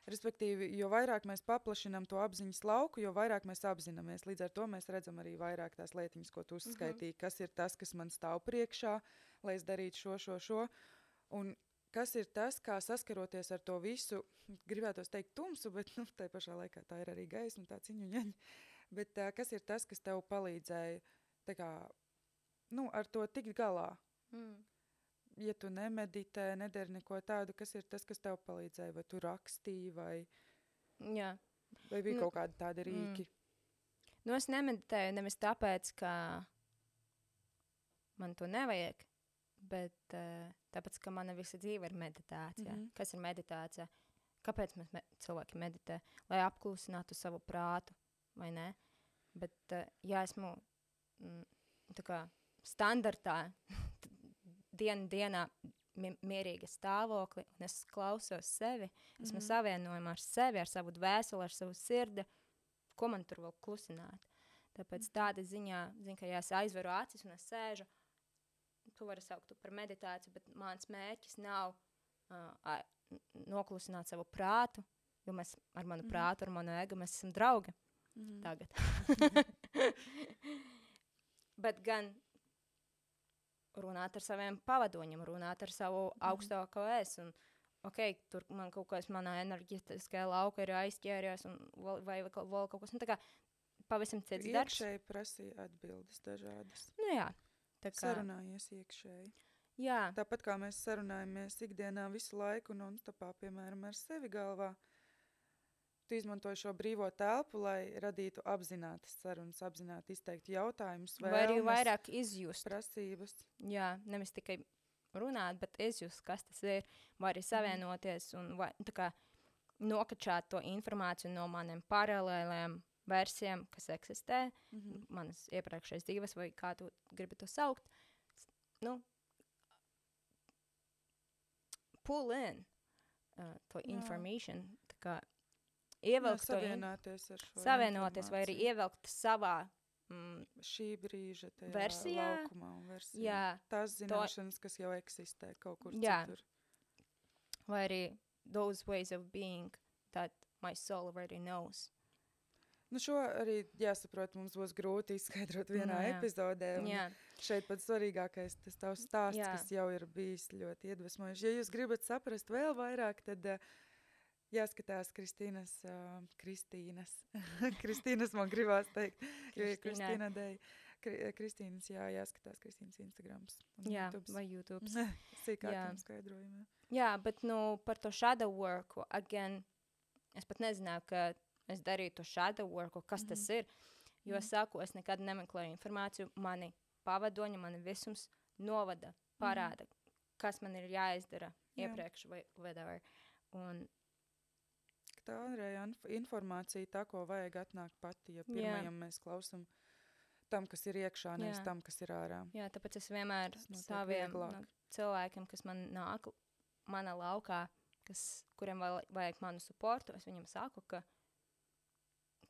Respektīvi, jo vairāk mēs paplašinām to apziņas lauku, jo vairāk mēs apzināmies. Līdz ar to mēs redzam arī vairāk tās lietiņas, ko tu uzskaitīji, kas ir tas, kas man stāv priekšā, lai es darītu šo. Un kas ir tas, kā saskaroties ar to visu, gribētos teikt tumsu, bet tai pašā laikā tā ir arī gaisma, tā ciņuņaņa. Bet kas ir tas, kas tev palīdzēja tā kā, ar to tikt galā? Ja tu nemeditē, nedari neko tādu, kas ir tas, kas tev palīdzēja? Vai tu rakstīji, vai bija kaut kādi tādi rīki? Es nemeditēju nevis tāpēc, ka man to nevajag, bet tāpēc, ka mana visa dzīve ir meditācija. Kas ir meditācija? Kāpēc cilvēki meditē? Lai apklusinātu savu prātu, vai ne? Bet, ja esmu tā kā standartā, dienā mierīga stāvokli, un es klausos sevi, esmu savienojumā ar sevi, ar savu dvēseli, ar savu sirdi, ko man tur vēl klusināt. Tāpēc tāda ziņā, ka ja es aizveru acis un es sēžu, tu vari saukt par meditāciju, bet mans mērķis nav noklusināt savu prātu, jo mēs ar manu prātu, ar manu ego, mēs esam draugi tagad. Bet gan runāt ar saviem pavadoņiem, runāt ar savu augstāko es. Un, tur man kaut kas manā enerģiskajā lauka ir aizķēries, vai vēl kaut kas. Tā kā pavisam cits darbs. Iekšēji prasīja atbildes dažādas. Jā. Tā kā sarunājies iekšēji. Jā. Tāpat kā mēs sarunājamies ikdienā visu laiku, non-stopā, piemēram, ar sevi galvā. Tu izmantoji šo brīvo telpu, lai radītu apzinātas sarunas, apzināti izteikt jautājumus, vai arī vairāk izjust. Prasības. Jā, nevis tikai runāt, bet izjust, kas tas ir, vai arī savienoties un tā kā nokačāt to informāciju no maniem paralēliem versijām, kas eksistē, manas iepriekšējas dzīves, vai kā tu gribi to saukt. Pull in to information, tā kā ievelkt savienoties vai arī ievelkt savā šī brīža versijā, laukumā un versijā. Jā, tās zināšanas, kas jau eksistē kaut kur citur. Vai arī those ways of being that my soul already knows. Šo arī jāsaprot, mums būs grūti izskaidrot vienā epizodē. Šeit pats svarīgākais tas tavs stāsts, kas jau ir bijis ļoti iedvesmojuši. Ja jūs gribat saprast vēl vairāk, tad jāskatās Kristīnas man gribās teikt, jo Kristīna Dei. Kristīnas, jāskatās Kristīnas Instagrams. Vai YouTubes. Sīkākiem skaidrojumiem. Jā, bet par to shadow worku, again, es pat nezināju, ka es darīju to shadow worku, kas tas ir, jo es saku, es nekad nemeklēju informāciju, mani pavadoņi, mani visums novada, parāda, kas man ir jāizdara iepriekš vai whatever. Un tā ārēja informācija, tā, ko vajag atnākt pati, ja pirmajam mēs klausam tam, kas ir iekšā, nevis tam, kas ir ārā. Jā, tāpēc es vienmēr saviem cilvēkiem, kas man nāk mana laukā, kuriem vajag manu supportu, es viņam saku, ka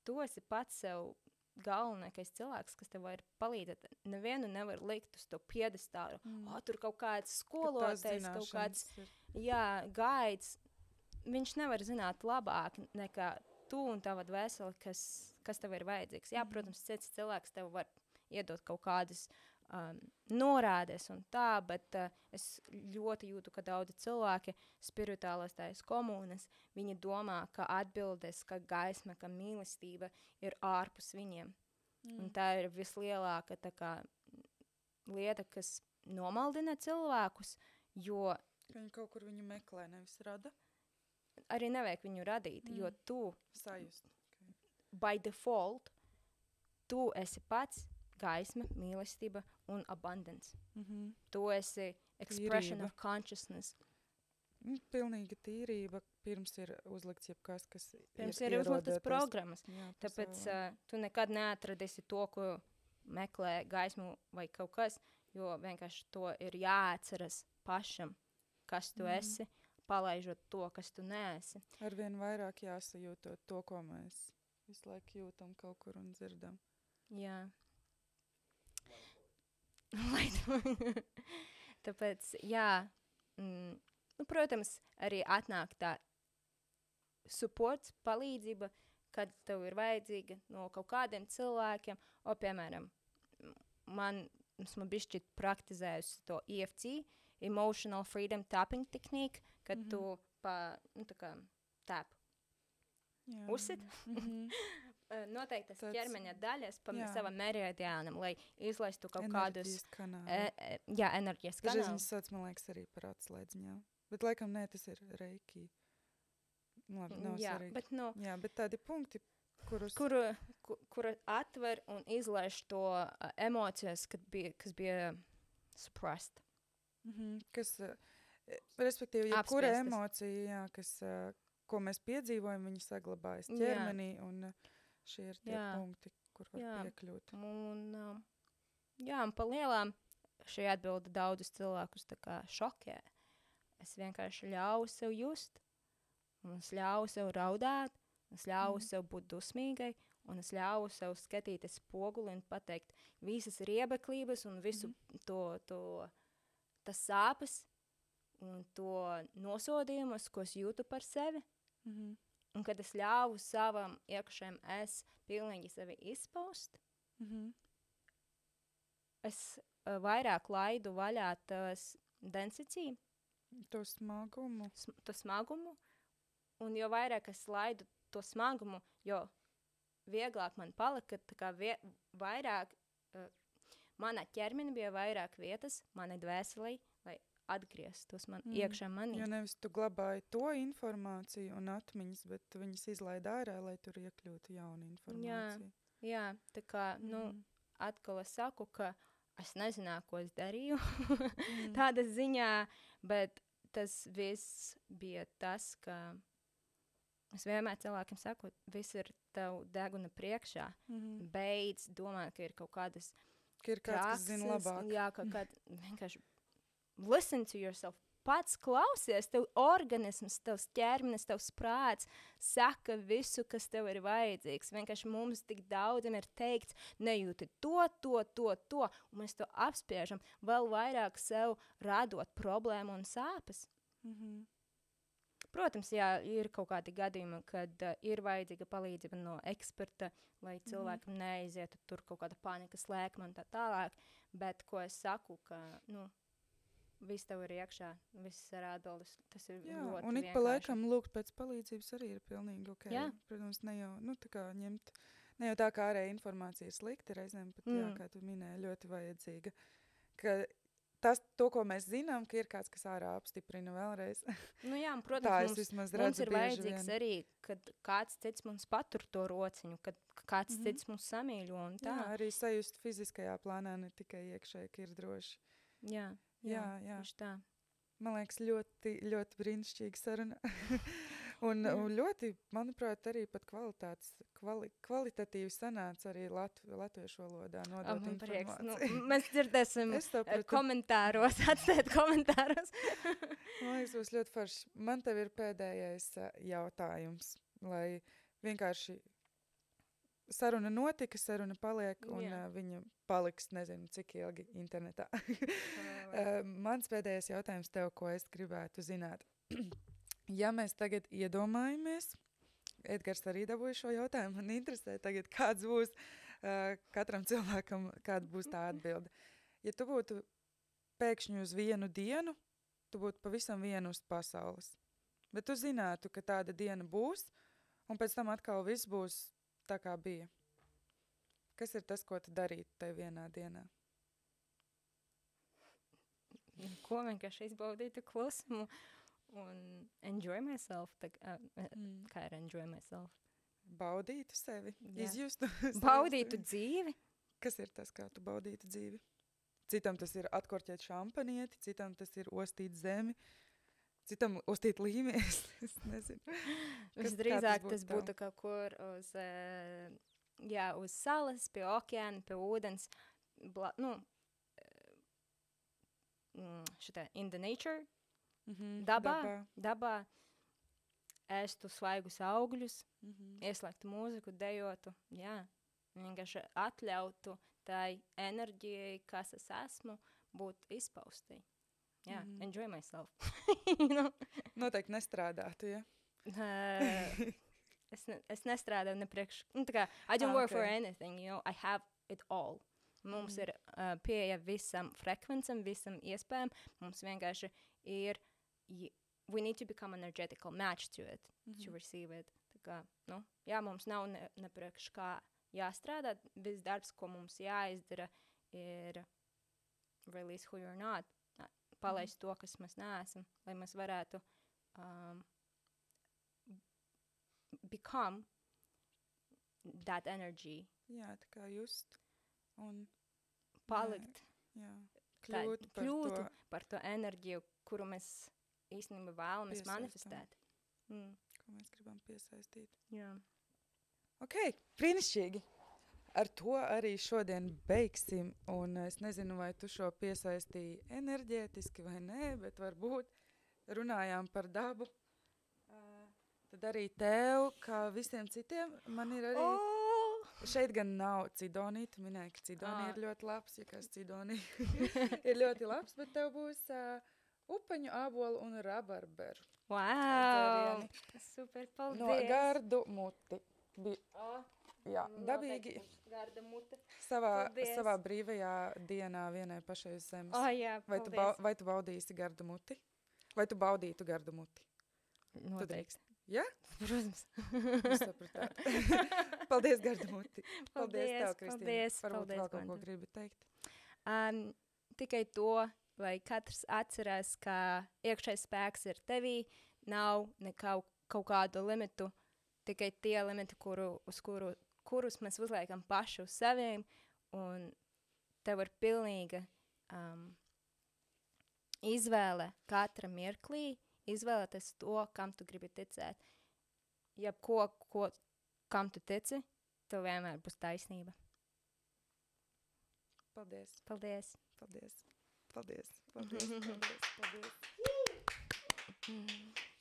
tu esi pats sev galvenākais cilvēks, kas tev var palīdzēt. Nevienu nevar likt uz to piedestālu. Tur kaut kāds skolotājs, kaut kāds gaids, viņš nevar zināt labāk nekā tu un tava dvēsele, kas tev ir vajadzīgs. Jā, protams, cits cilvēks tev var iedot kaut kādas norādes un tā, bet es ļoti jūtu, ka daudzi cilvēki spirituālās tājas komunas, viņi domā, ka atbildes, ka gaisma, ka mīlestība ir ārpus viņiem. Un tā ir vislielāka tā kā lieta, kas nomaldina cilvēkus, jo Viņi kaut kur viņu meklē, nevis rada. arī nevajag viņu radīt, jo tu Sajust. Okay. by default, tu esi pats gaisma, mīlestība un abundance. Tu esi expression Tīrība. of consciousness. Pilnīga tīrība pirms ir uzlikts jebkas, kas Pirms ir uzliktas ierodoties. programmas. Jā, Tāpēc pasaulē. tu nekad neatradīsi to, ko meklē gaismu vai kaut kas, jo vienkārši to ir jāatceras pašam, kas tu esi, palaižot to, kas tu neesi. Arvien vairāk jāsajūtot to, ko mēs visu laiku jūtam kaut kur un dzirdam. Jā. Tāpēc, protams, arī atnāk tā supports, palīdzība, kad tev ir vajadzīga no kaut kādiem cilvēkiem. Piemēram, esmu bišķi praktizējusi to EFT, Emotional Freedom Tapping tehniku, kad tu tā kā tap. Jā. Uzsit? Noteiktas ķermeņa daļas pa savam meridiānam, lai izlaistu kaut kādus enerģijas Dažreiz kanālus. viņas sauc, man liekas, arī par atslēdziņām. Bet laikam nē, tas ir reiki. Labi, nav svarīgi. Bet, Jā, bet tādi punkti, kurus... Kura atver un izlaiž to emocijas, kas bija suppressed. Kas, respektīvi, jebkura Apspiestas. emocija, jā, kas, ko mēs piedzīvojam, viņi saglabājas ķermenī, un šie ir tie punkti, kur var piekļūt. Un pa lielām šī atbilde daudzus cilvēkus tā kā šokē. Es vienkārši ļauju sev just, un es ļauju sev raudāt, es ļauju sev būt dusmīgai, un es ļauju sev skatīties spoguli un pateikt visas riebeklības un visu tas sāpes un to nosodījumus, ko es jūtu par sevi. Un kad es ļauju savam iekšējam es pilnīgi sevi izpaust, es vairāk laidu vaļā tās density, To smagumu. to smagumu, un jo vairāk es laidu to smagumu, jo vieglāk man palika, tā kā vairāk, manā ķermenī bija vairāk vietas, manai dvēselei, lai atgrieztos man iekšā manī. Jo nevis tu glabāji to informāciju un atmiņas, bet tu viņas izlaidi ārā, lai tur iekļūtu jauna informācija. Jā, tā kā, atkal es saku, ka es nezināju, ko es darīju tāda ziņā, bet tas viss bija tas, ka es vienmēr cilvēkiem saku, viss ir tev deguna priekšā. Beidz domāt, ka ir kaut kādas Ka ir kāds, kas zina labāk. Jā, kaut kāda vienkārši listen to yourself. Pats klausies, tev organisms, tevs ķermenis, tevs prāts saka visu, kas tev ir vajadzīgs. Vienkārši mums tik daudziem ir teikts, nejūti to, un mēs to apspiežam, vēl vairāk sev radot problēmu un sāpes. Protams, jā, ir kaut kādi gadījumi, kad ir vajadzīga palīdzība no eksperta, lai cilvēkam neaizietu tur kaut kāda panikas lēkma un tā tālāk, bet ko es saku, ka, viss tev ir iekšā, viss ir atbildes, tas ir ļoti vienkārši. Un ik pa laikam lūgt pēc palīdzības arī ir pilnīgi ok. Jā. Protams, ne jau, tā kā ņemt, ne jau tā kā ārēja informācija ir slikta reizēm, bet jā, kā tu minēji, ļoti vajadzīga. Ka to, ko mēs zinām, ka ir kāds, kas ārā apstiprina vēlreiz. Jā, un, Tā protams, es vismaz mums redzu ir bieži vajadzīgs vien. arī, kad kāds cits mums patur to rociņu, kad kāds cits mums samīļo un tā. Jā, arī sajust fiziskajā plānā, ne tikai iekšēji, ka ir droši. Jā. Tieši tā. Man liekas, ļoti, ļoti brīnišķīga saruna. un ļoti, manuprāt, arī pat kvalitatīvi sanāca arī latviešu valodā nodot Man prieks. informāciju. Mēs dzirdēsim Es sapratu. komentāros, atstāt komentāros. Man liekas, būs ļoti forši. Man tev ir pēdējais jautājums, lai vienkārši saruna notika, saruna paliek, un Jā. viņa paliks, nezinu, cik ilgi internetā. Mans pēdējais jautājums tev, ko es gribētu zināt. Ja mēs tagad iedomājamies, Edgars arī dabūja šo jautājumu, man interesē tagad, kāds būs katram cilvēkam, kāda būs tā atbilde. Ja tu būtu pēkšņi uz vienu dienu, tu būtu pavisam vienu uz pasaules. Bet tu zinātu, ka tāda diena būs, un pēc tam atkal viss būs tā, kā bija. Kas ir tas, ko tu darītu tajā vienā dienā? Ko vienkārši izbaudītu klusumu un enjoy myself. Kā ir enjoy myself? Baudītu sevi, Jā. izjustu sevi. Baudītu dzīvi. Kas ir tas, kā tu baudītu dzīvi? Citam tas ir atkorķēt šampanieti, citam tas ir ostīt zemi, citam ostīt līmies. Es nezinu. Visdrīzāk tas būtu kaut kur uz, uz salas, pie okeāna, pie ūdens. Šitā, in the nature, dabā, ēstu svaigus augļus, ieslēgtu mūziku, dejotu, vienkārši atļautu tai enerģijai, kas es esmu, būt izpaustī. Enjoy myself. Noteikti nestrādātu, ja? Es nestrādāju nepriekš. I don't work for anything, I have it all. Mums ir pieeja visam frekvencam, visam iespējam. Mums vienkārši ir, we need to become energetical match to it, to receive it. Mums nav nepriekš kā jāstrādā. Viss darbs, ko mums jāizdara, ir release who you're not. Palaist to, kas mēs neesam, lai mēs varētu become that energy. Jā, tā kā just. Un palikt. Kļūt par to enerģiju, kuru mēs īstenībā vēlamies manifestēt. Ko mēs gribam piesaistīt. Jā. Ok, brīnišķīgi. Ar to arī šodien beigsim, un es nezinu, vai tu šo piesaistīji enerģētiski vai nē, bet varbūt runājām par dabu. Tad arī tev, kā visiem citiem, man ir arī... Šeit gan nav cidonija, tu minēji, ka cidonija ir ļoti labs, ja kas cidonija ir ļoti labs, bet tev būs upeņu ābolu un rabarberu. Wow! Super, paldies! No gardu muti. Jā, dabīgi garda mute. savā brīvajā dienā vienai pašai uz zemes. Jā, paldies. Vai tu baudīsi gardu muti? Vai tu baudītu gardu muti? Noteikti. Jā? Protams. Jūs sapratāt. Paldies, garda muti. Paldies tev, Kristīna. Paldies, varbūt vēl kaut ko gribi teikt. Tikai to, lai katrs atcerās, ka iekšējais spēks ir tevī, nav nekau kaut kādu limitu, tikai tie limiti, kurus mēs uzliekam paši uz saviem, un tev ir pilnīga izvēle katra mirklī, izvēlēties to, kam tu gribi ticēt. Kam tu tici, tev vienmēr būs taisnība. Paldies. Paldies. Paldies. Paldies. Paldies. Paldies. Paldies.